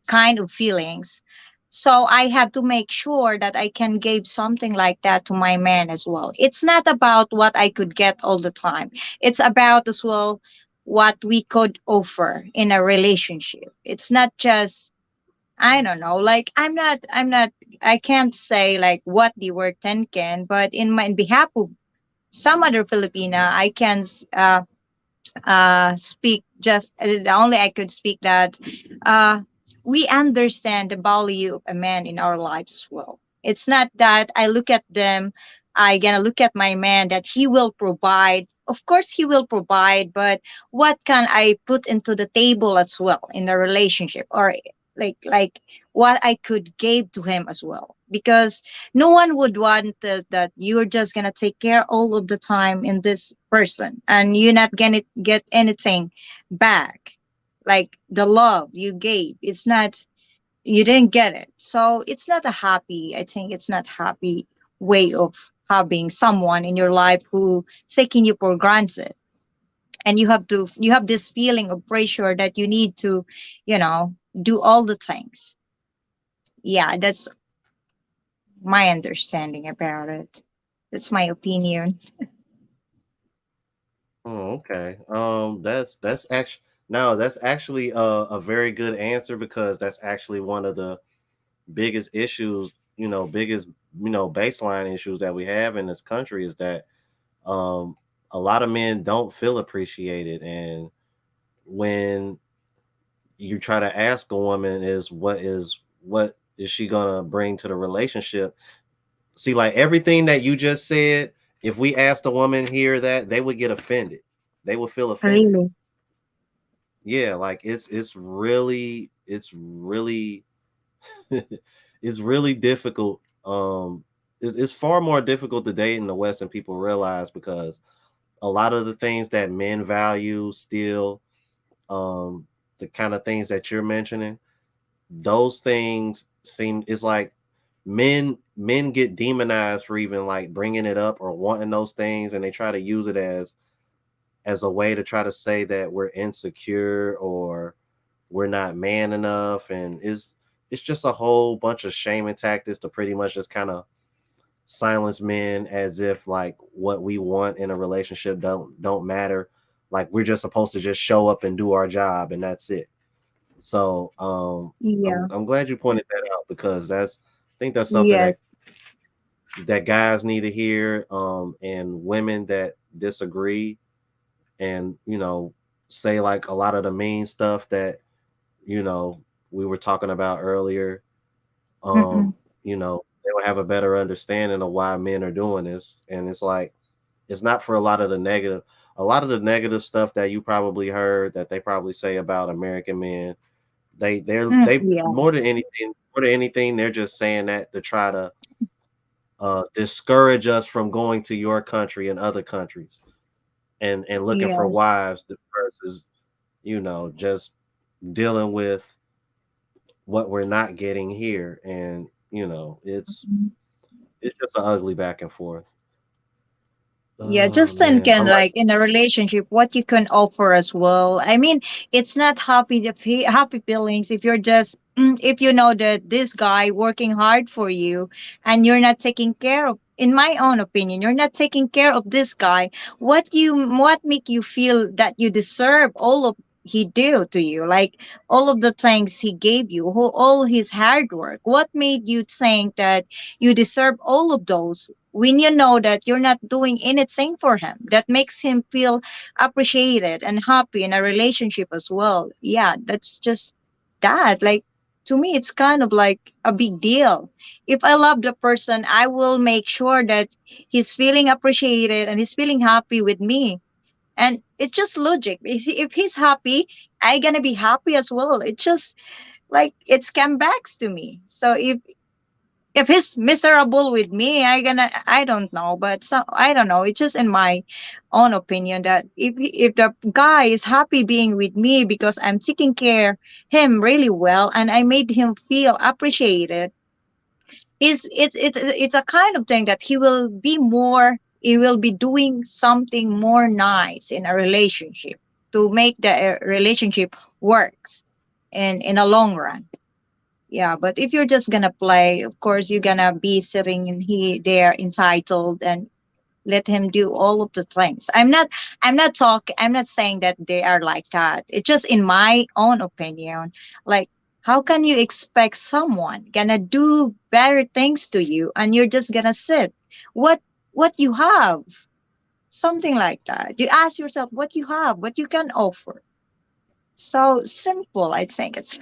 kind of feelings. So I have to make sure that I can give something like that to my man as well. It's not about what I could get all the time. It's about as well what we could offer in a relationship. It's not just I don't know, like I can't say like what the word ten can, but in behalf of some other Filipina, I can speak just the only I could speak that uh we understand the value of a man in our lives as well. It's not that I look at them, I gonna look at my man that he will provide. Of course he will provide, but what can I put into the table as well in the relationship, or like what I could give to him as well, because no one would want that you're just gonna take care all of the time in this person and you're not gonna get anything back, like the love you gave. It's not. You didn't get it. So it's not a happy, I think it's not happy way of having someone in your life who taking you for granted. And you have this feeling of pressure that you need to, you know, do all the things. Yeah, that's my understanding about it. That's my opinion. Oh, okay. That's actually no, that's actually a very good answer because that's actually one of the biggest issues, biggest baseline issues that we have in this country is that um a lot of men don't feel appreciated, and when you try to ask a woman what is she gonna bring to the relationship. See, like everything that you just said, if we asked a woman here that, they would get offended. They would feel offended. Really? Yeah, like it's really it's really difficult. It's far more difficult to date in the West than people realize, because a lot of the things that men value still, um, the kind of things that you're mentioning, those things seem, it's like men get demonized for even like bringing it up or wanting those things, and they try to use it as a way to try to say that we're insecure or we're not man enough, and it's just a whole bunch of shaming tactics to pretty much just kind of silence men, as if like what we want in a relationship don't matter. Like we're just supposed to just show up and do our job and that's it. So Yeah. I'm glad you pointed that out, because I think that's something Yes. that guys need to hear, and women that disagree, and say like a lot of the mean stuff that you know we were talking about earlier. Mm-mm. They will have a better understanding of why men are doing this, and it's like it's not for a lot of the negative stuff that you probably heard that they probably say about American men. They Yeah. more than anything they're just saying that to try to discourage us from going to your country and other countries, and looking for Yes. wives versus just dealing with what we're not getting here. And it's just an ugly back and forth. Yeah, Oh just man, thinking all right. like in a relationship, what you can offer as well. I mean, it's not happy feelings if you're just if you know that this guy working hard for you and you're not taking care of. In my own opinion, you're not taking care of this guy. What make you feel that you deserve all of he do to you, like all of the things he gave you, all his hard work? What made you think that you deserve all of those when you know that you're not doing anything for him that makes him feel appreciated and happy in a relationship as well? Yeah, that's just that. Like, to me, it's kind of like a big deal. If I love the person, I will make sure that he's feeling appreciated and he's feeling happy with me. And it's just logic. If he's happy, I gonna be happy as well. It's just like it's come back to me. So if he's miserable with me, I don't know, but so I don't know, it's just in my own opinion that if the guy is happy being with me because I'm taking care him really well and I made him feel appreciated, is it's a kind of thing that he will be doing something more nice in a relationship to make the relationship works in a long run. Yeah, but if you're just gonna play, of course you're gonna be sitting in here there entitled and let him do all of the things. I'm not saying that they are like that. It's just in my own opinion. Like, how can you expect someone gonna do better things to you and you're just gonna sit? What what you have? Something like that. You ask yourself what you have, what you can offer. So simple, I think it's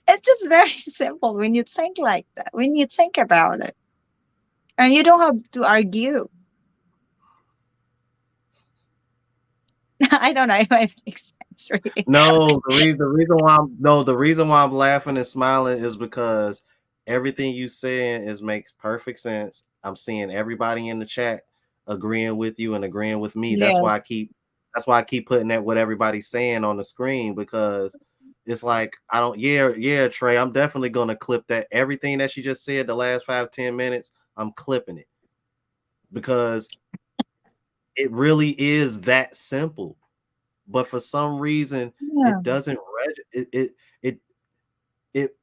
it's just very simple when you think like that, when you think about it, and you don't have to argue. I don't know if I make sense, really. No, the reason why I'm laughing and smiling is because everything you saying is makes perfect sense. I'm seeing everybody in the chat agreeing with you and agreeing with me. That's Yes. why I keep putting that what everybody's saying on the screen, because it's like I don't. Yeah, yeah, Trey. I'm definitely gonna clip that. Everything that she just said the last 5-10 minutes, I'm clipping it because it really is that simple. But for some reason, Yeah. it doesn't. It it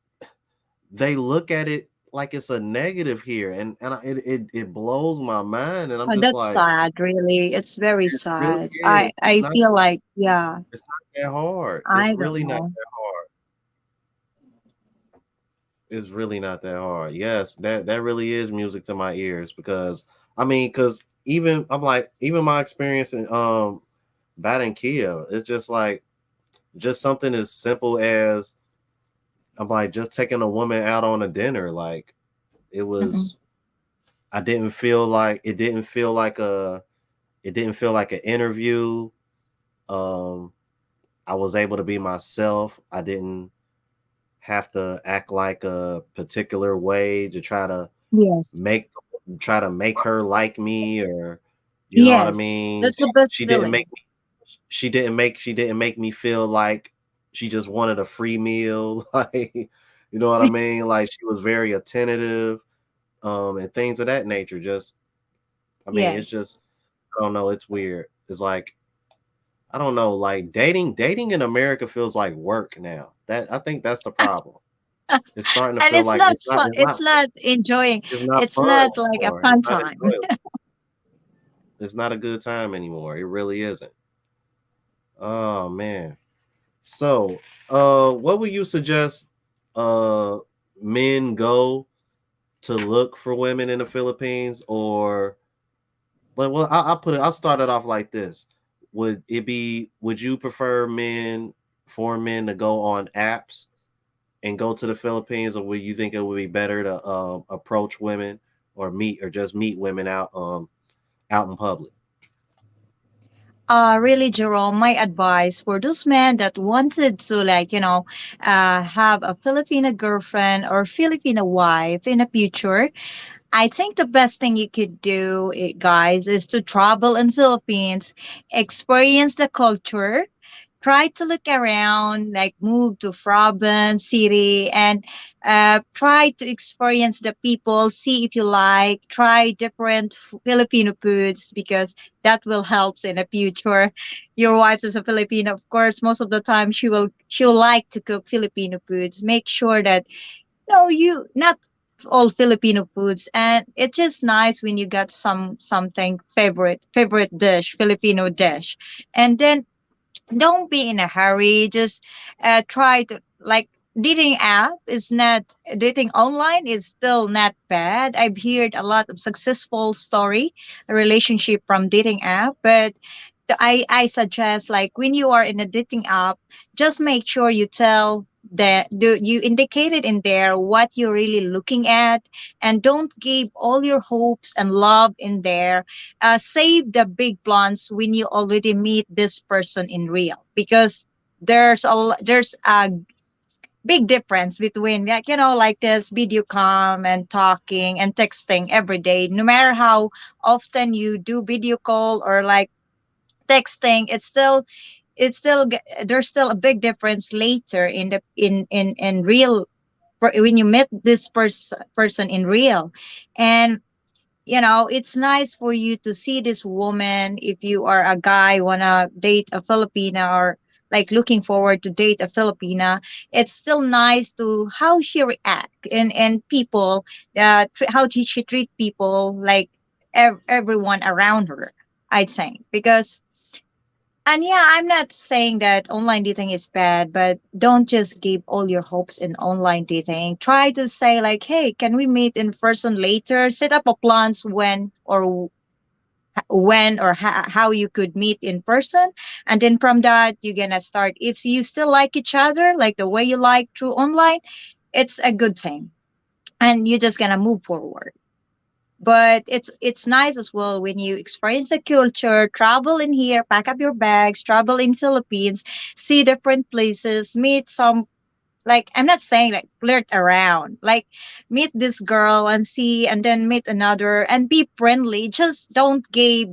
they look at it like it's a negative here, and it blows my mind, and I'm Oh, just that's like, sad, really. It's very it really sad. I is. I feel like, yeah, It's not that hard. It's I don't really not know. that hard. It's really not that hard. Yes, that really is music to my ears because I mean, because even I'm like, even my experience in batting Kia, it's just like just something as simple as I'm like just taking a woman out on a dinner. Like it Mm-mm. was, I didn't feel like it didn't feel like an interview. Um, I was able to be myself. I didn't have to act like a particular way to Yes. make try to make her like me, or you know what I Yes. mean. That's the best She didn't make feeling. me she didn't make me feel like she just wanted a free meal. Like, you know what I mean, like she was very attentive, and things of that nature. Just I mean, it's Yes. just I don't know, it's weird. It's like I don't know, like dating in America feels like work now. That I think that's the problem. It's starting to And feel it's like not fun. It's not enjoying. it's not It's fun not like a anymore. It's fun not time. enjoyable. It's not a good time anymore. It really isn't. Oh man. So, what would you suggest uh men go to look for women in the Philippines, or like, well, I'll start it off like this. Would you prefer foreign men to go on apps and go to the Philippines, or would you think it would be better to approach women or just meet women out in public? Really, Jerome, my advice for those men that wanted to, like, have a Filipino girlfriend or Filipino wife in the future, I think the best thing you could do, guys, is to travel in Philippines, experience the culture, try to look around, like move to province, city, and try to experience the people, see if you like, try different Filipino foods because that will help in the future. Your wife is a Filipino, of course, most of the time she will like to cook Filipino foods. Make sure that no, you not all Filipino foods, and it's just nice when you got something favorite dish, Filipino dish, and then don't be in a hurry. Just try to like dating online is still not bad. I've heard a lot of successful story, a relationship from dating app, but I suggest like when you are in a dating app, just make sure you tell that do you indicated in there what you're really looking at, and don't give all your hopes and love in there. Save the big plans when you already meet this person in real, because there's a big difference between, like, like this video call and talking and texting every day. No matter how often you do video call or like texting, there's still a big difference later in the in real, when you meet this person in real. And it's nice for you to see this woman. If you are a guy wanna date a Filipina, or like looking forward to date a Filipina, it's still nice to how she react, and people, how she treat people, like everyone around her, I'd say. Because, and yeah, I'm not saying that online dating is bad, but don't just give all your hopes in online dating. Try to say like, "Hey, can we meet in person later?" Set up a plans when or how you could meet in person, and then from that you're gonna start. If you still like each other, like the way you like through online, it's a good thing, and you're just gonna move forward. But it's nice as well when you experience the culture, travel in here, pack up your bags, travel in Philippines, see different places, meet some, like, I'm not saying like flirt around, like meet this girl and see, and then meet another and be friendly. Just don't give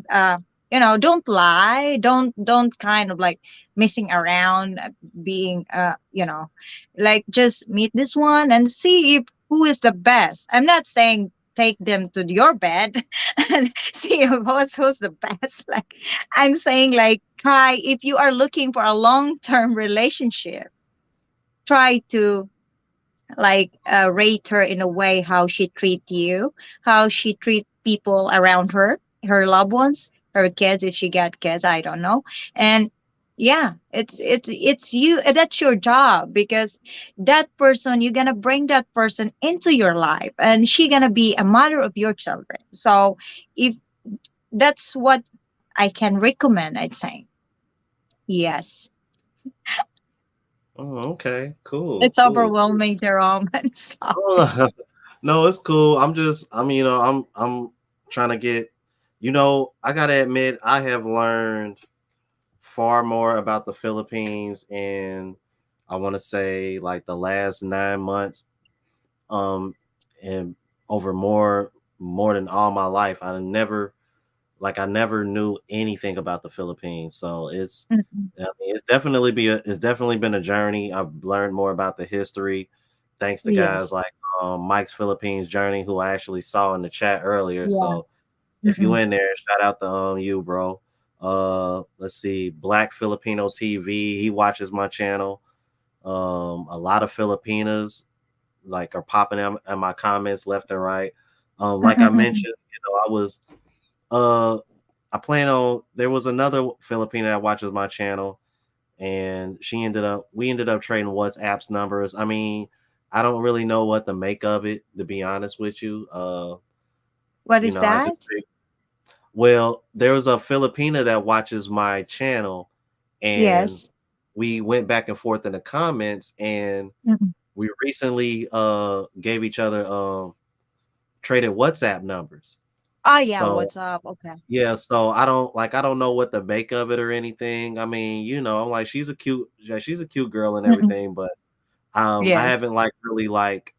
don't lie, don't kind of like messing around, being like just meet this one and see if who is the best. I'm not saying take them to your bed and see who's the best. Like I'm saying, like try if you are looking for a long term relationship, try to like rate her in a way how she treat you, how she treat people around her, her loved ones, her kids if she got kids, I don't know. And yeah, it's you, that's your job, because that person, you're gonna bring that person into your life and she gonna be a mother of your children. So if that's what I can recommend, I'd say yes. Oh, okay, cool, It's cool. overwhelming, Jerome. I'm sorry. Oh, no, it's cool. I'm trying to get, I gotta admit, I have learned far more about the Philippines in, I want to say, like the last 9 months, um, and over more than all my life. I never knew anything about the Philippines. So Mhm. I mean, it's definitely been a journey. I've learned more about the history, thanks to guys Yes. like Mike's Philippines Journey, who I actually saw in the chat earlier. Yeah. So if you Mm-mm. in there, shout out to you, bro. Let's see, Black Filipino TV. He watches my channel. A lot of Filipinas like are popping in my comments left and right. Like I Mm-mm-mm. mentioned, I was uh I plan on there was another Filipina that watches my channel, and we ended up trading WhatsApp's numbers. I mean, I don't really know what to make of it, to be honest with you. What is I just that? well, there was a Filipina that watches my channel, and Yes. we went back and forth in the comments, and Mm-mm. we recently gave each other traded WhatsApp numbers. Oh yeah, So what's up? Okay. yeah, so I don't know what to make of it or anything. I mean, I'm like she's a cute girl and Mm-mm. everything, but I Yes. haven't like really like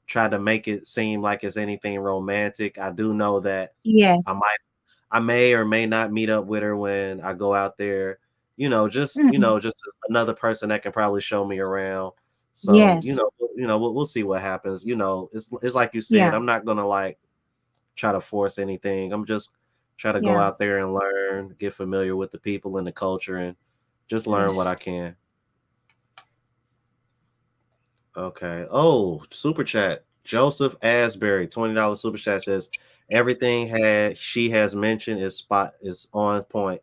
tried to make it seem like it's anything romantic. I do know that I Yes. might I may or may not meet up with her when I go out there. Mm-mm. Just another person that can probably show me around. So, Yes. we'll see what happens. It's like you said, Yeah. I'm not gonna like try to force anything. I'm just try to go Yeah. out there and learn, get familiar with the people and the culture, and just learn what Yes. I can. Okay. Oh, super chat. Joseph Asbury, $20 super chat says everything had she has mentioned is on point.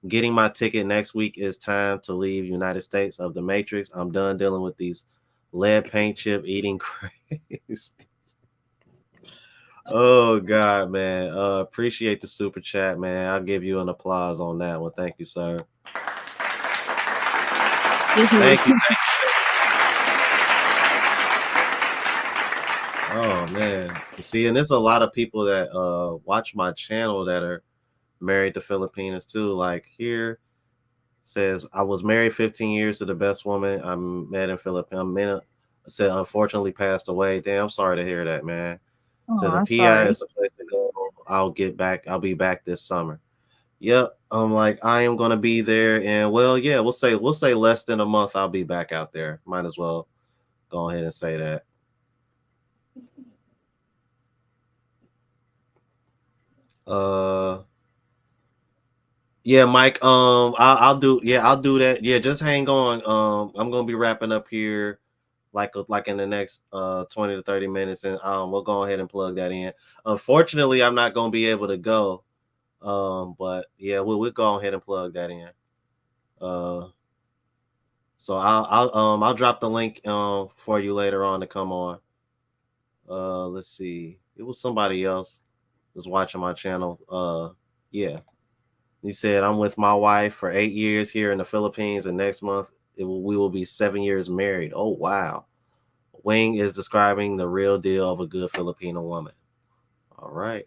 Getting my ticket next week is time to leave United States of the Matrix. I'm done dealing with these lead paint chip eating craze. Oh God, man. Appreciate the super chat, man. I'll give you an applause on that one. Thank you, sir. Thank you, thank you, thank you. Oh man. See, and there's a lot of people that watch my channel that are married to Filipinas too. Like here says I was married 15 years to the best woman I met in Philippines. Said unfortunately passed away. Damn, I'm sorry to hear that, man. So the Oh, PI is sorry. the place to go. I'll get back. I'll be back this summer. Yep. I'm like, I am gonna be there, and well, yeah, we'll say less than a month. I'll be back out there. Might as well go ahead and say that. Uh, yeah, Mike. I'll do that. Yeah, just hang on. I'm gonna be wrapping up here, like in the next 20 to 30 minutes, and we'll go ahead and plug that in. Unfortunately, I'm not gonna be able to go. But yeah, we'll go ahead and plug that in. Uh, so I'll drop the link for you later on to come on. Let's see. It was somebody else was watching my channel. Yeah. He said I'm with my wife for 8 years here in the Philippines, and next month we will be 7 years married. Oh wow. Wing is describing the real deal of a good Filipino woman. All right.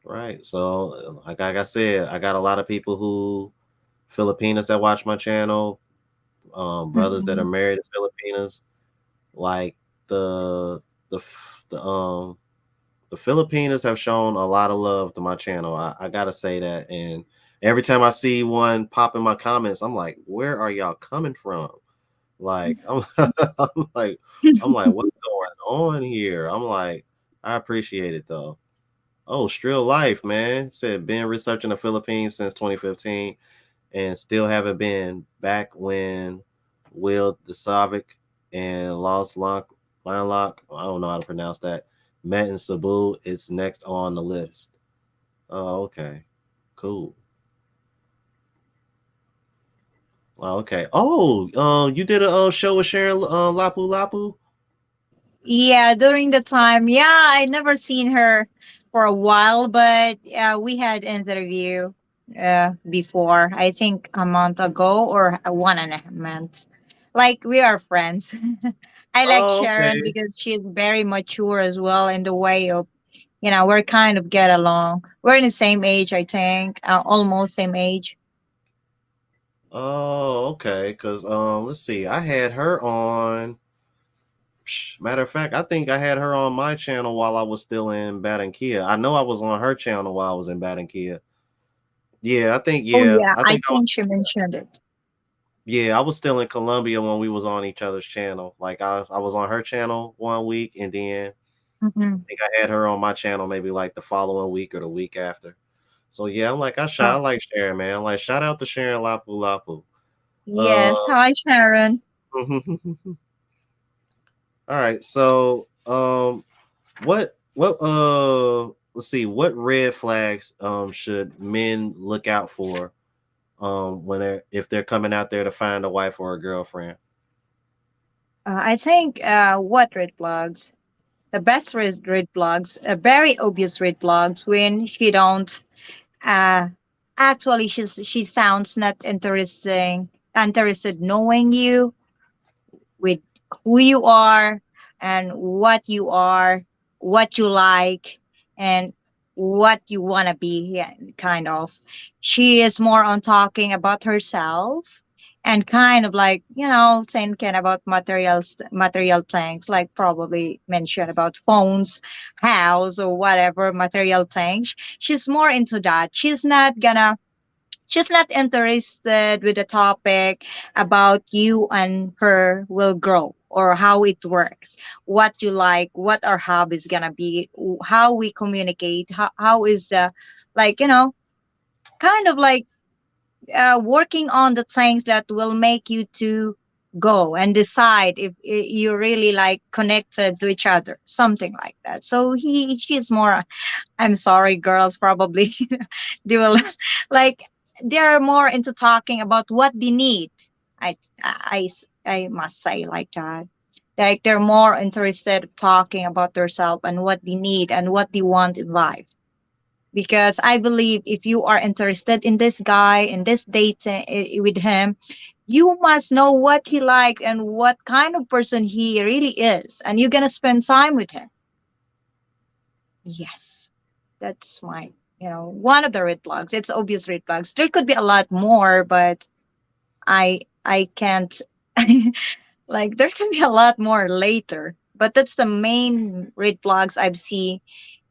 Right. So like I said, I got a lot of people who Filipinas that watch my channel, brothers that are Mm-mm. married to Filipinas. Like the the f- the Filipinas have shown a lot of love to my channel. I gotta say that, and Every time I see one pop in my comments, I'm like, where are y'all coming from? Like, I'm like, what's going on here? I'm like, I appreciate it though. Oh, Strill Life, man. Said been researching the Philippines since 2015 and still haven't been back when Will DeSavic and Lost Lock Landlock, I don't know how to pronounce that, met in Cebu. It's next on the list. Oh, okay. Cool. Oh, okay. Oh, you did a show with Sharon Lapu Lapu? Yeah, during the time, yeah, I never seen her for a while, but we had interview before. I think a month ago or a 1.5 months. Like we are friends. I like Oh, Sharon okay. because she's very mature as well in the way of, we're kind of get along. We're in the same age, I think, almost same age. Oh, okay. Cause let's see. I had her on. Matter of fact, I think I had her on my channel while I was still in Barranquilla. I know I was on her channel while I was in Barranquilla. Yeah, I think Oh yeah, yeah, I I think I was think she mentioned it. yeah, I was still in Colombia when we was on each other's channel. Like I was on her channel one week, and then I Hmm. think I had her on my channel maybe like the following week or the week after. So yeah, I'm like I Oh, like Sharon, man. I'm like shout out to Sharon Lapu Lapu. Uh, yes. Hi, Sharon. all right, so what let's see, what red flags should men look out for when they're if they're coming out there to find a wife or a girlfriend? I think what red flags? The best red flags, very obvious red flags when she don't uh actually she sounds not interested knowing you with who you are and what you like, and what you want to be. Yeah, kind of. She is more on talking about herself and kind of like, thinking about material things, like probably mention about phones, house, or whatever material things. She's more into that. She's not interested with the topic about you and her will grow or how it works, what you like, what our hobbies gonna be, how we communicate, how is the, like, kind of like working on the things that will make you to go and decide if you really like connected to each other, something like that. So she's more, I'm sorry, girls probably they will like, they're more into talking about what they need. I must say like that. Like they're more interested talking about themselves and what they need and what they want in life. Because I believe if you are interested in this guy, in this date with him, you must know what he likes and what kind of person he really is, and you're gonna spend time with him. Yes. That's my, one of the red flags. It's obvious red flags. There could be a lot more, but I can't like there can be a lot more later. But that's the main red flags I've seen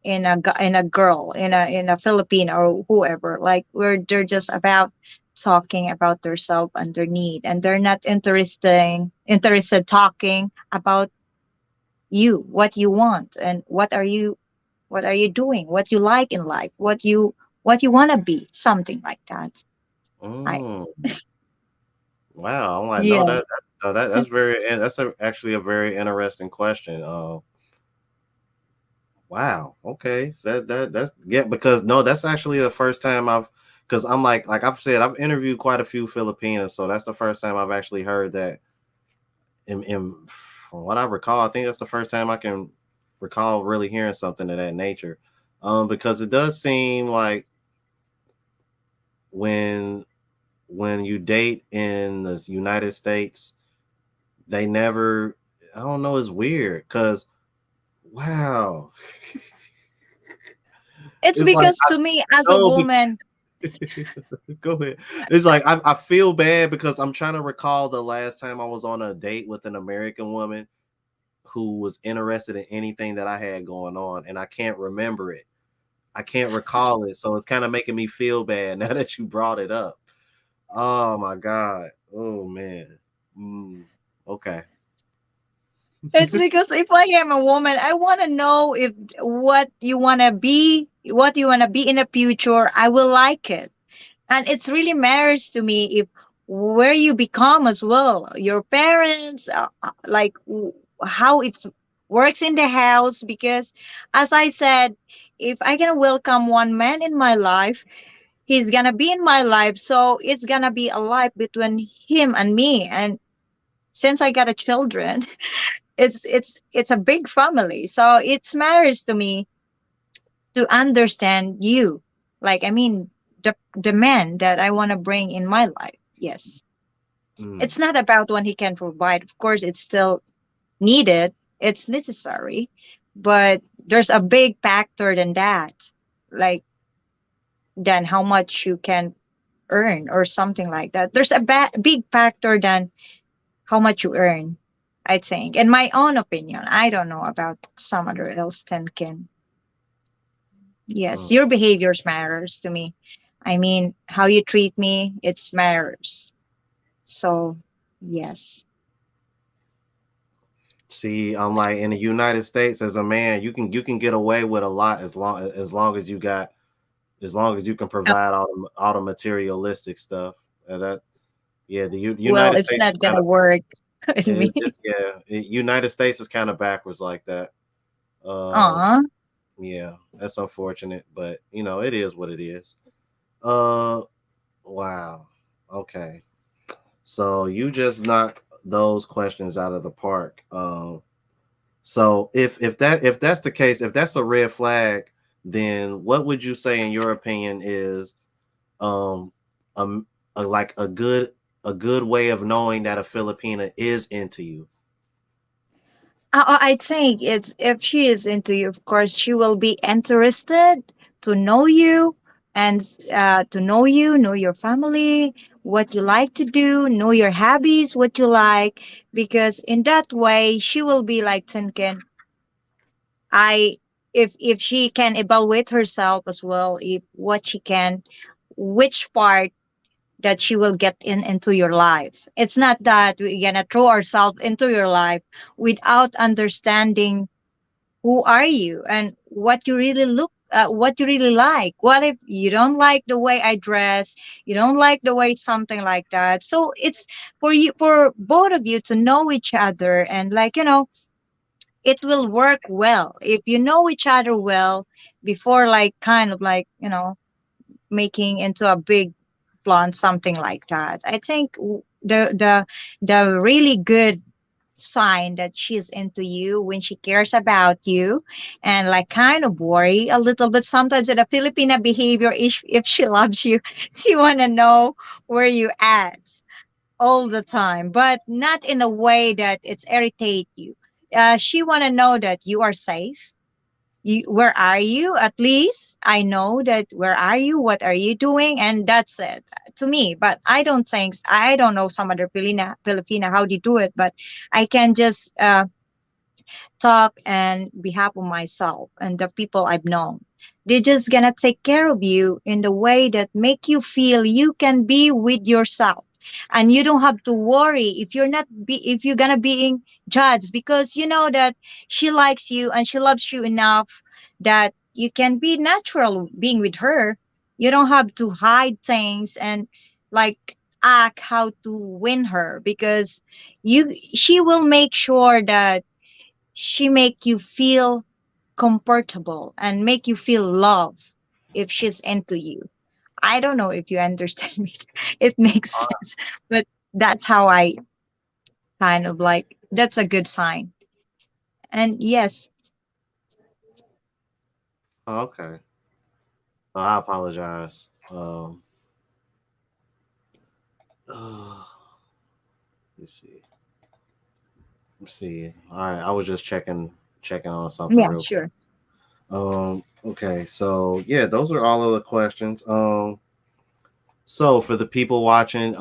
in a girl, in a Filipino or whoever. Like where they're just about talking about their self and their need, and they're not interested talking about you, what you want, and what are you doing, what you like in life, what you want to be, something like that. I Mm, wow, I'm like, no, Yes. that's very actually a very interesting question. Wow, okay, that's yeah, because no, that's actually the first time because I'm like I've said, I've interviewed quite a few Filipinas, so that's the first time I've actually heard that. In from what I recall, I think that's the first time I can recall really hearing something of that nature. Because it does seem like when you date in the United States, they never. I don't know. It's weird because wow, It's it's like because to me as a no. woman, Go ahead. It's like I feel bad because I'm trying to recall the last time I was on a date with an American woman who was interested in anything that I had going on, and I can't remember it. I can't recall it, so it's kind of making me feel bad now that you brought it up. Oh my god. Oh man. Mm, okay. It's because if I am a woman, I want to know if what you want to be in the future, I will like it. And it's really matters to me if where you become as well, your parents, like how it works in the house. Because as I said, if I can welcome one man in my life, he's gonna be in my life, so it's gonna be a life between him and me. And since I got a children, it's a big family, so it matters to me to understand you, like I mean, the man that I want to bring in my life. Yes, Mm, it's not about what he can provide. Of course it's still needed, it's necessary, but there's a big factor than that, like than how much you can earn or something like that. There's a big factor than how much you earn, I think, in my own opinion. I don't know about some other else than can. Yes, mm. your behaviors matters to me. I mean, how you treat me, it matters. So, yes. See, I'm like in the United States as a man, you can get away with a lot as long as you got as long as you can Uh, provide all the materialistic stuff. That yeah, the well, United it's States is not kind gonna of work in me. it's yeah, United States is kind of backwards like that. Uh, Aw. yeah, that's unfortunate, but it is what it is. Uh, wow. Okay. So you just knocked those questions out of the park. So if that's the case, if that's a red flag, then what would you say, in your opinion, is um um like a good way of knowing that a Filipina is into you? I think it's if she is into you, of course, she will be interested to know you and to know you, know your family, what you like to do, know your hobbies, what you like, because in that way she will be like thinking, I if she can evaluate herself as well, if what she can, which part that she will get into your life. It's not that we're gonna throw ourselves into your life without understanding who are you and what you really what you really like. What if you don't like the way I dress, you don't like the way something like that? So it's for you, for both of you to know each other, and like it will work well if you know each other well before, like kind of like making into a big plan, something like that. I think the really good sign that she's into you when she cares about you and like kind of worry a little bit sometimes in a Filipina behavior. If she loves you, she want to know where you at all the time, but not in a way that it's irritate you. She want to know that you are safe. Where are you? At least I know that where are you, what are you doing, and that's it to me. But I don't know some other Filipina how they do it, but I can just talk and behalf of myself and the people I've known. They're just gonna take care of you in the way that make you feel you can be with yourself. And you don't have to worry if you're gonna being judged, because you know that she likes you and she loves you enough that you can be natural being with her. You don't have to hide things and like act how to win her, because she will make sure that she make you feel comfortable and make you feel love if she's into you. I don't know if you understand me. It makes sense, but that's how I kind of like, that's a good sign. And yes, Oh, okay. I apologize. Let's see. Let's see. All right, I was just checking on something yeah, real quick. sure. Okay, so yeah, those are all of the questions. So for the people watching,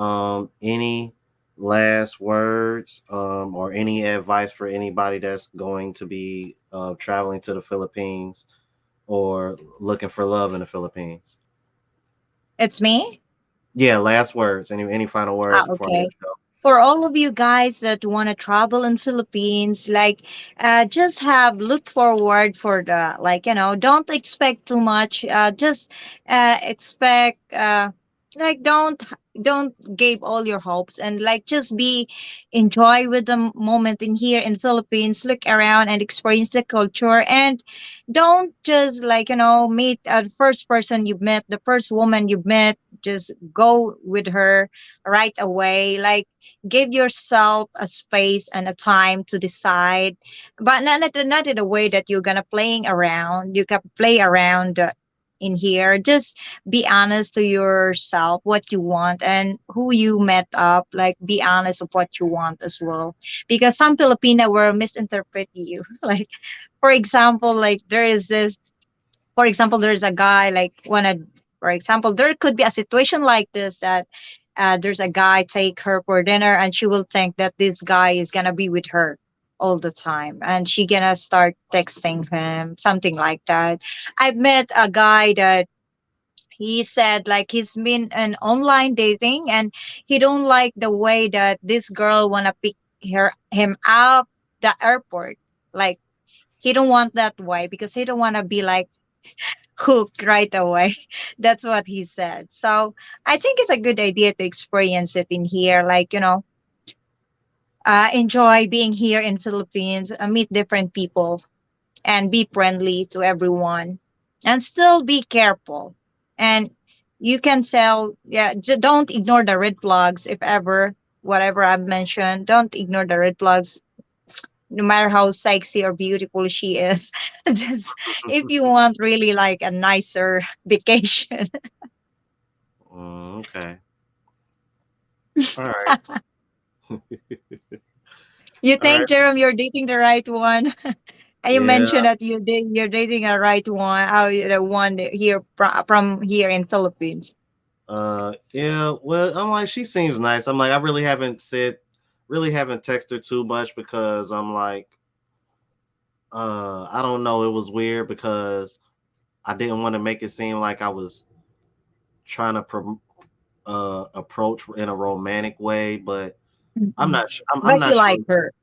any last words, or any advice for anybody that's going to be traveling to the Philippines, or looking for love in the Philippines? It's me. Yeah, last words. Any final words before I let Okay. you go? For all of you guys that want to travel in Philippines, like just have look forward for the, like, don't expect too much. Just expect like don't give all your hopes, and like just be enjoy with the moment in here in Philippines. Look around and experience the culture, and don't just like meet the first person you met, the first woman you met, just go with her right away. Like give yourself a space and a time to decide, but not in a way that you're gonna playing around. You can play around in here. Just be honest to yourself what you want and who you met up. Like be honest of what you want as well, because some Filipina will misinterpret you. Like for example, like there is this, for example, there's a guy like wanna, for example, there could be a situation like this that there's a guy take her for dinner and she will think that this guy is gonna be with her all the time and she gonna start texting him something like that. I've met a guy that he said like he's been an online dating and he don't like the way that this girl wanna pick him up the airport. Like he don't want that way because he don't want to be like hooked right away. That's what he said. So I think it's a good idea to experience it in here. Like, enjoy being here in Philippines, meet different people and be friendly to everyone and still be careful. And you can tell, yeah, don't ignore the red flags if ever, whatever I've mentioned, don't ignore the red flags no matter how sexy or beautiful she is. Just if you want really like a nicer vacation. Okay. All right. You All right. think, Jerome, you're dating the right one? And you Yeah. mentioned that you're dating a right one, the one that here from here in Philippines. Yeah. Well, I'm like, she seems nice. I'm like, I really haven't texted her too much because I'm like, I don't know. It was weird because I didn't want to make it seem like I was trying to approach in a romantic way, but I'm Mhm. not. I'm But not you sure. like her.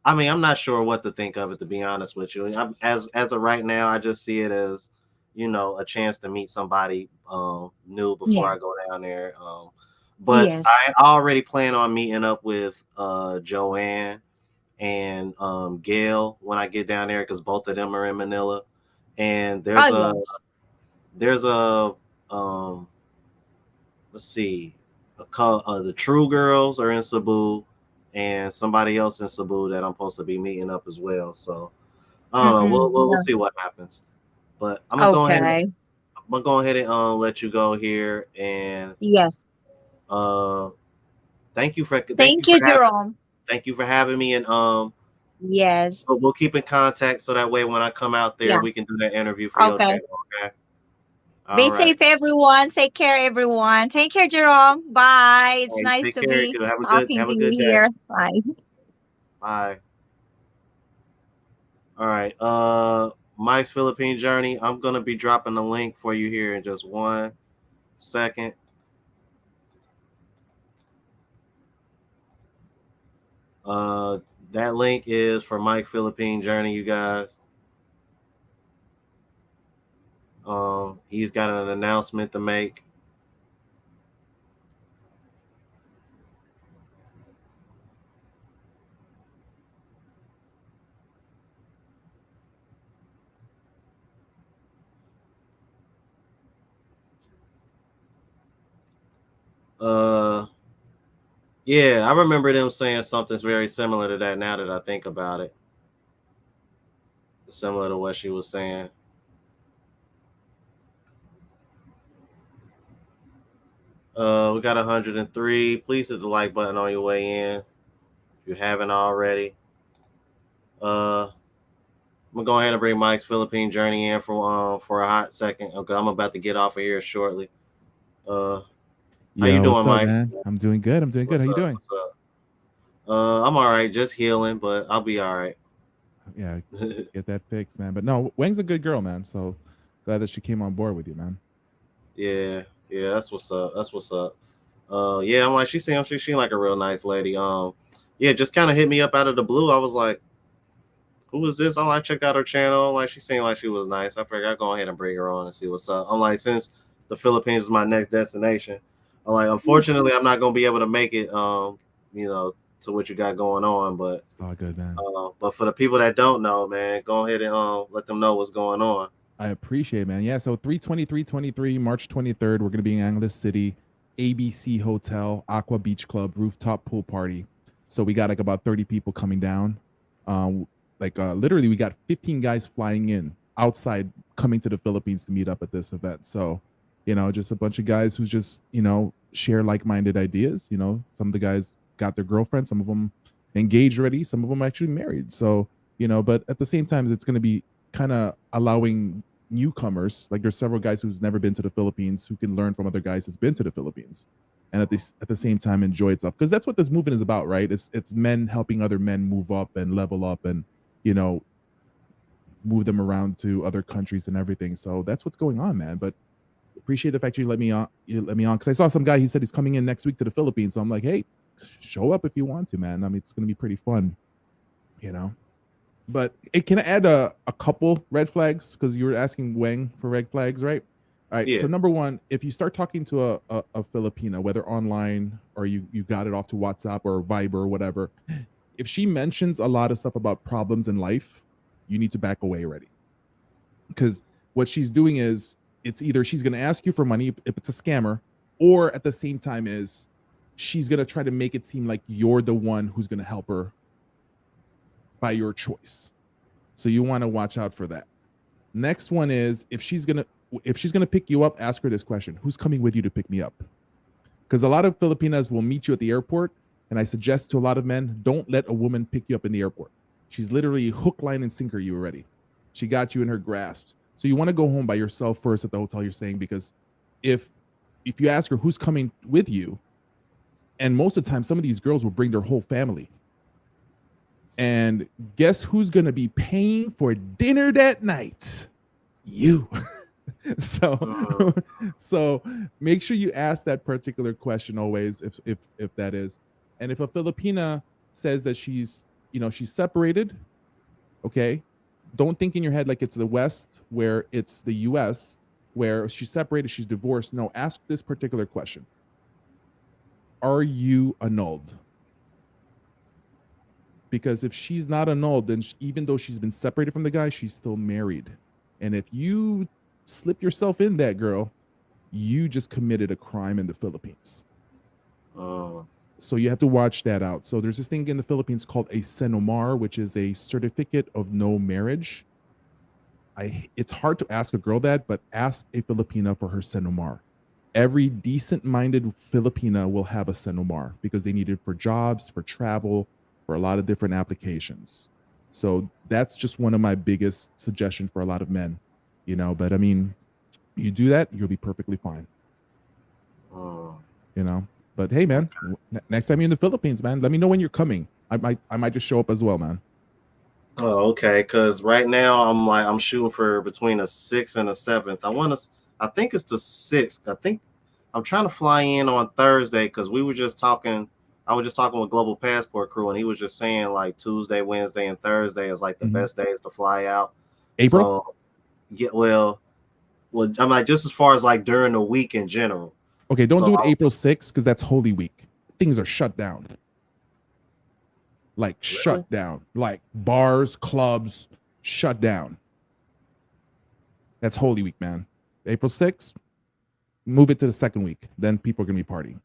I mean, I'm not sure what to think of it, to be honest with you. As of right now, I just see it as, a chance to meet somebody new before Yeah. I go down there. But Yes. I already plan on meeting up with Joanne and Gail when I get down there because both of them are in Manila. And Oh, yes. there's a let's see, the True Girls are in Cebu, and somebody else in Cebu that I'm supposed to be meeting up as well. So I don't know. Mm-mm. We'll Yeah. see what happens. But Okay. I'm gonna go ahead and let you go here, and Yes. uh, Thank you, Jerome. thank you for having me, and Yes. we'll keep in contact so that way when I come out there, Yeah. we can do that interview for your Okay. channel. Okay. All Be right. safe, everyone. Take care, everyone. Take care, Jerome. Bye. All It's right. nice Take to care. be Have talking a to you good day. here. Bye. Bye. All right. Mike's Philippine Journey. I'm gonna be dropping the link for you here in just 1 second. Uh, that link is for Mike Philippine Journey, you guys. He's got an announcement to make. Uh, yeah, I remember them saying something very similar to that. Now that I think about it, similar to what she was saying. We got 103. Please hit the like button on your way in if you haven't already. I'm gonna go ahead and bring Mike's Philippine Journey in for a hot second. Okay, I'm about to get off of here shortly. Uh, how you Yo, doing, what's up, Mike? man? I'm doing good. I'm doing good. How What's you up? doing? What's up? I'm all right. Just healing, but I'll be all right. Yeah, get that fixed, man. But no, Wang's a good girl, man. So Glad that she came on board with you, man. Yeah, yeah, that's what's up. That's what's up. Yeah, I'm like, she like a real nice lady. Yeah, just kind of hit me up out of the blue. I was like, who is this? I checked out her channel. Like, she seemed like she was nice. I figured I'd go ahead and bring her on and see what's up. I'm like, since the Philippines is my next destination, I'm like, unfortunately, I'm not gonna be able to make it. You know, to what you got going on, but Oh, good, man. but for the people that don't know, man, go ahead and let them know what's going on. I appreciate it, man. Yeah, so 32323, March 23rd, we're going to be in Angeles City, ABC Hotel, Aqua Beach Club, rooftop pool party. So we got like about 30 people coming down. Literally, we got 15 guys flying in outside coming to the Philippines to meet up at this event. So, just a bunch of guys who just, share like-minded ideas. Some of the guys got their girlfriends, some of them engaged already, some of them actually married. So, but at the same time, it's going to be kind of allowing newcomers, like there's several guys who's never been to the Philippines who can learn from other guys that's been to the Philippines, and at the same time enjoy itself, because that's what this movement is about, right? It's men helping other men move up and level up and move them around to other countries and everything. So that's what's going on, man. But appreciate the fact you let me on because I saw some guy, he said he's coming in next week to the Philippines, so I'm like, hey, show up if you want to, man. I mean, it's gonna be pretty fun, But it can add a couple red flags, because you were asking Wang for red flags, right? All right. Yeah. So number one, if you start talking to a Filipina, whether online or you got it off to WhatsApp or Viber or whatever, if she mentions a lot of stuff about problems in life, you need to back away already. Because what she's doing is, it's either she's going to ask you for money if it's a scammer, or at the same time is she's going to try to make it seem like you're the one who's going to help her by your choice. So you want to watch out for that. Next one is, if she's gonna pick you up, ask her this question: who's coming with you to pick me up? Because a lot of Filipinas will meet you at the airport, and I suggest to a lot of men, don't let a woman pick you up in the airport. She's literally hook, line, and sinker you already. She got you in her grasp. So you want to go home by yourself first at the hotel, you're saying, because if you ask her who's coming with you, and most of the time some of these girls will bring their whole family. And guess who's going to be paying for dinner that night? You. So make sure you ask that particular question always, if that is. And if a Filipina says that she's separated, okay, don't think in your head like it's the West where it's the US where she's separated, she's divorced. No, ask this particular question: are you annulled? Because if she's not annulled, then even though she's been separated from the guy, she's still married. And if you slip yourself in that, girl, you just committed a crime in the Philippines. So you have to watch that out. So there's this thing in the Philippines called a senomar, which is a certificate of no marriage. It's hard to ask a girl that, but ask a Filipina for her senomar. Every decent-minded Filipina will have a senomar because they need it for jobs, for travel, for a lot of different applications. So that's just one of my biggest suggestions for a lot of men, but I mean, you do that, you'll be perfectly fine. But hey, man, next time you're in the Philippines, man, let me know when you're coming. I might just show up as well, man. Oh, okay. Because right now I'm shooting for between a 6th and a 7th. I think it's the 6th. I think I'm trying to fly in on Thursday, because I was just talking with Global Passport Crew, and he was just saying like Tuesday, Wednesday, and Thursday is like the best days to fly out. April? So, yeah, well, I'm like, just as far as like during the week in general. Okay, don't do it April 6th, because that's Holy Week. Things are shut down. Like shut down. Like bars, clubs, shut down. That's Holy Week, man. April 6th, move it to the second week. Then people are going to be partying.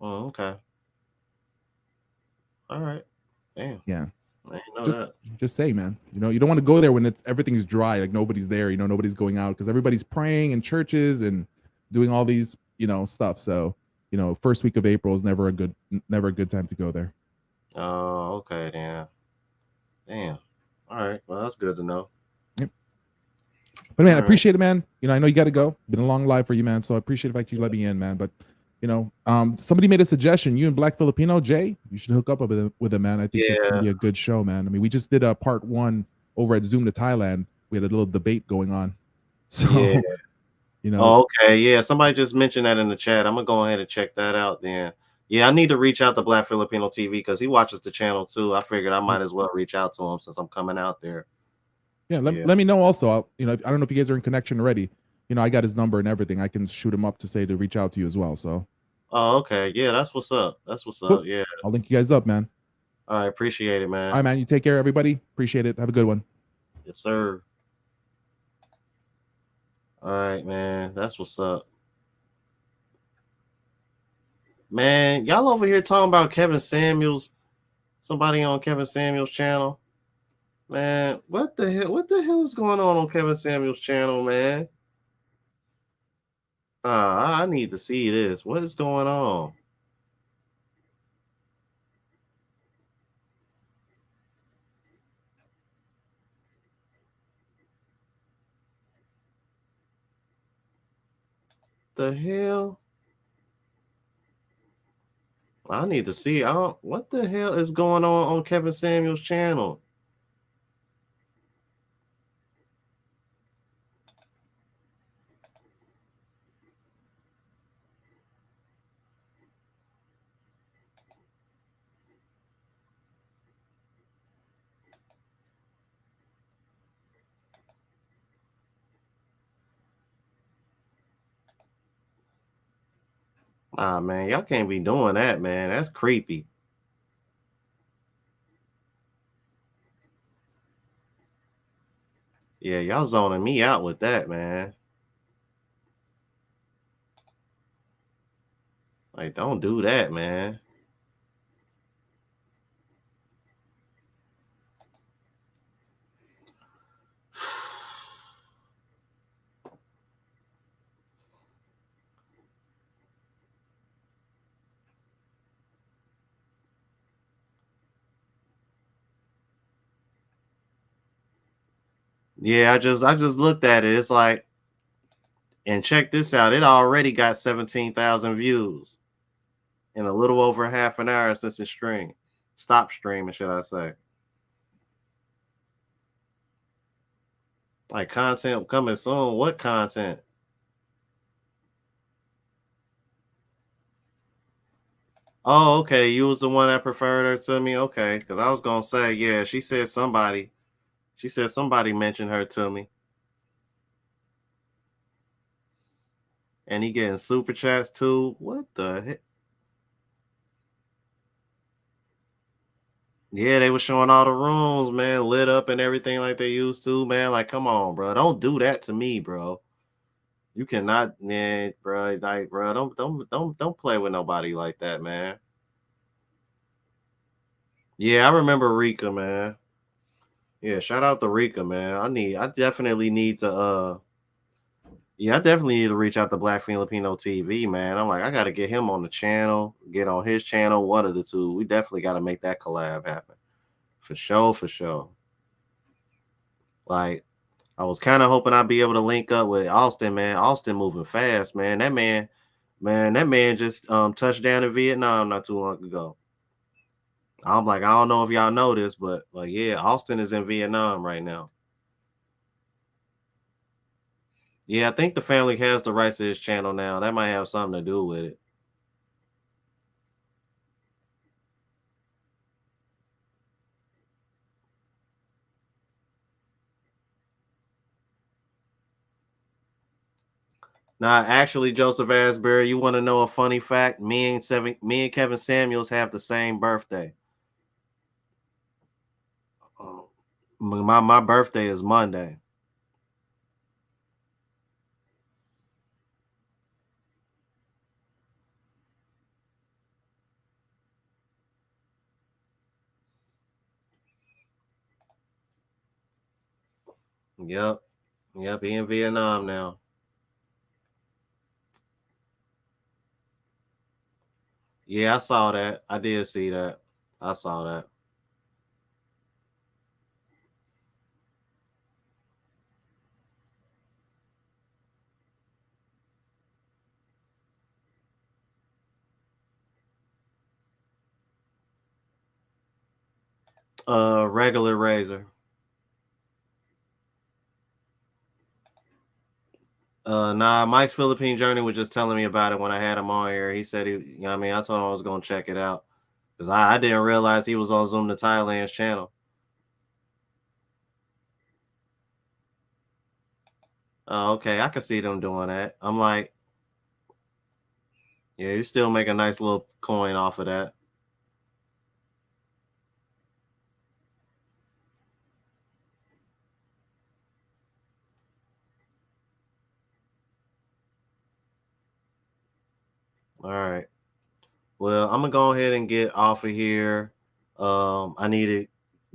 Oh, okay. All right. Damn. Yeah. I didn't know that. Just say, man. You don't want to go there when everything's dry, like nobody's there. Nobody's going out, because everybody's praying in churches and doing all these, stuff. So, first week of April is never a good time to go there. Oh, okay, damn. All right. Well, that's good to know. Yep. But man, I appreciate it, man. I know you got to go. Been a long live for you, man. So I appreciate the fact you let me in, man. But somebody made a suggestion. You and Black Filipino, Jay, you should hook up with him, man. I think it's gonna be a good show, man. I mean, we just did a part 1 over at Zoom to Thailand. we had a little debate going on. So, Yeah. you know. Oh, okay. Yeah. Somebody just mentioned that in the chat. I'm gonna go ahead and check that out then. Yeah, I need to reach out to Black Filipino TV because he watches the channel too. I figured I might as well reach out to him since I'm coming out there. Yeah, let me know also. I don't know if you guys are in connection already. I got his number and everything. I can shoot him up to say to reach out to you as well. So. Oh, okay. Yeah, that's what's up. That's what's Cool. up. Yeah. I'll link you guys up, man. All right. Appreciate it, man. All right, man. You take care, everybody. Appreciate it. Have a good one. Yes, sir. All right, man. That's what's up. Man, y'all over here talking about Kevin Samuels. Somebody on Kevin Samuels' channel. Man, what the hell? What the hell is going on Kevin Samuels' channel, man? I need to see this. What is going on? The hell? I need to see. What the hell is going on Kevin Samuels' channel? Ah, man, y'all can't be doing that, man. That's creepy. Yeah, y'all zoning me out with that, man. Like, don't do that, man. Yeah, I just looked at it. It's like, and check this out. It already got 17,000 views in a little over half an hour since it streamed. Stop streaming, should I say. Like content coming soon. What content? Oh, okay. You was the one that preferred her to me. Okay. Because I was gonna say, yeah, she said somebody mentioned her to me. And he getting super chats too. What the heck? Yeah, they were showing all the rooms, man, lit up and everything like they used to, man. Like, come on, bro. Don't do that to me, bro. You cannot, man, bro. Like, bro, don't play with nobody like that, man. Yeah, I remember Rika, man. Yeah, shout out to Rika, man. I definitely need to yeah, I definitely need to reach out to Black Filipino TV, man. I'm like, I gotta get him on the channel, get on his channel, one of the two. We definitely gotta make that collab happen. For sure, for sure. Like, I was kind of hoping I'd be able to link up with Austin, man. Austin moving fast, man. That man just touched down in Vietnam not too long ago. I'm like, I don't know if y'all know this, but like, yeah, Austin is in Vietnam right now. Yeah, I think the family has the rights to his channel now. That might have something to do with it. Now, actually, Joseph Asbury, you want to know a funny fact? Me and Kevin Samuels have the same birthday. My birthday is Monday. Yep. He in Vietnam now. Yeah, I saw that. I did see that. I saw that. Regular razor. Nah, Mike's Philippine journey was just telling me about it when I had him on here. He said you know what I mean, I told him I was gonna check it out. Because I didn't realize he was on Zoom to Thailand's channel. Oh, okay. I can see them doing that. I'm like, yeah, you still make a nice little coin off of that. All right. Well, I'm gonna go ahead and get off of here. I need to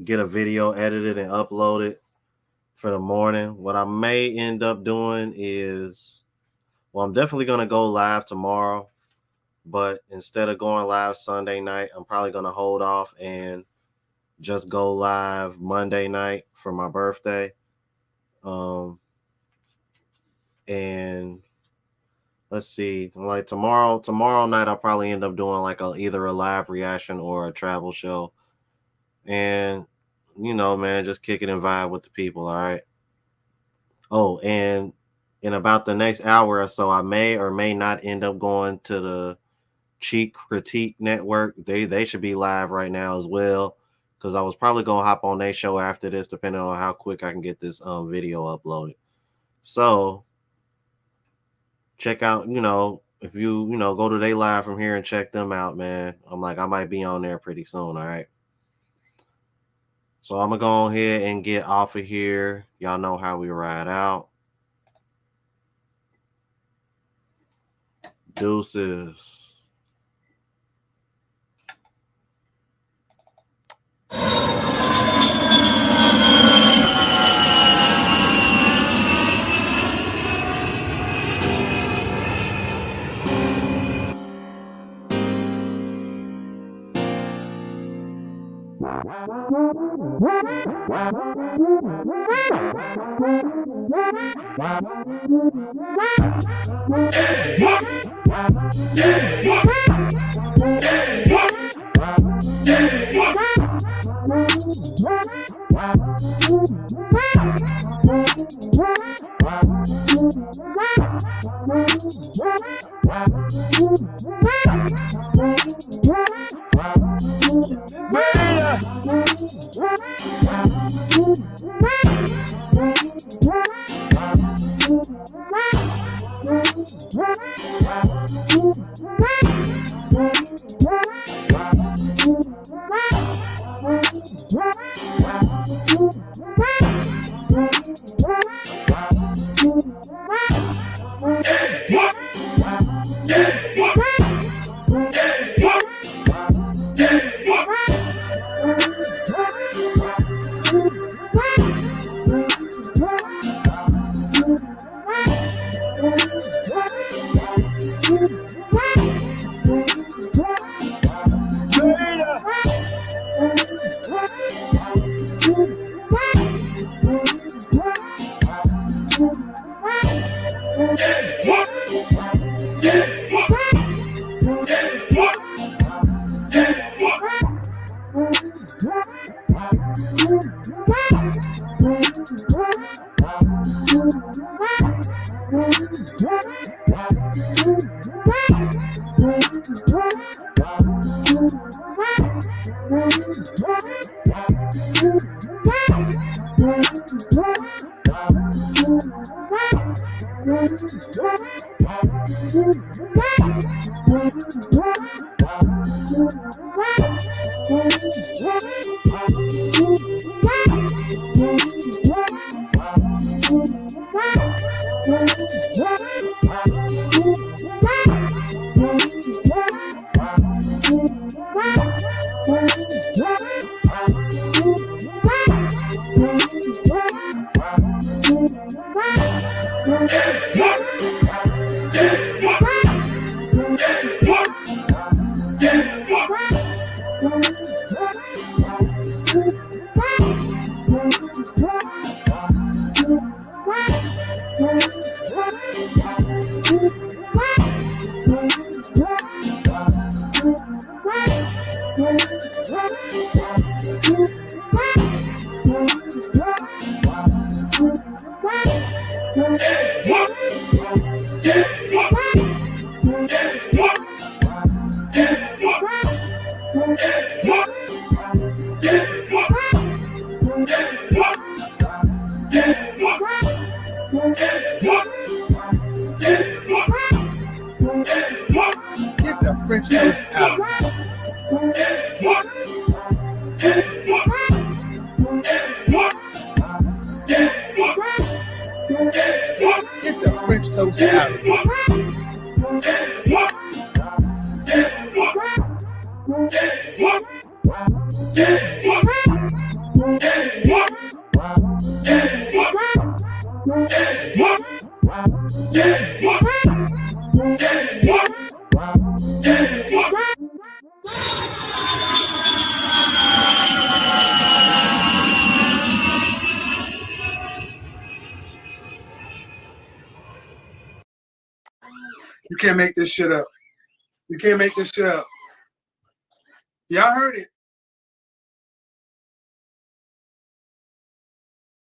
get a video edited and uploaded for the morning. What I may end up doing is, well, I'm definitely gonna go live tomorrow, but instead of going live Sunday night, I'm probably gonna hold off and just go live Monday night for my birthday. And let's see, like tomorrow night, I'll probably end up doing like either a live reaction or a travel show. And, you know, man, just kick it and vibe with the people, all right? Oh, and in about the next hour or so, I may or may not end up going to the Cheek Critique Network. They should be live right now as well, because I was probably going to hop on their show after this, depending on how quick I can get this video uploaded. So check out, you know, if you know, go to their live from here and check them out, man. I'm like, I might be on there pretty soon, all right? So I'm going to go ahead and get off of here. Y'all know how we ride out. Deuces. French toast out. Get the French toast out. You can't make this shit up. You can't make this shit up. Y'all heard it.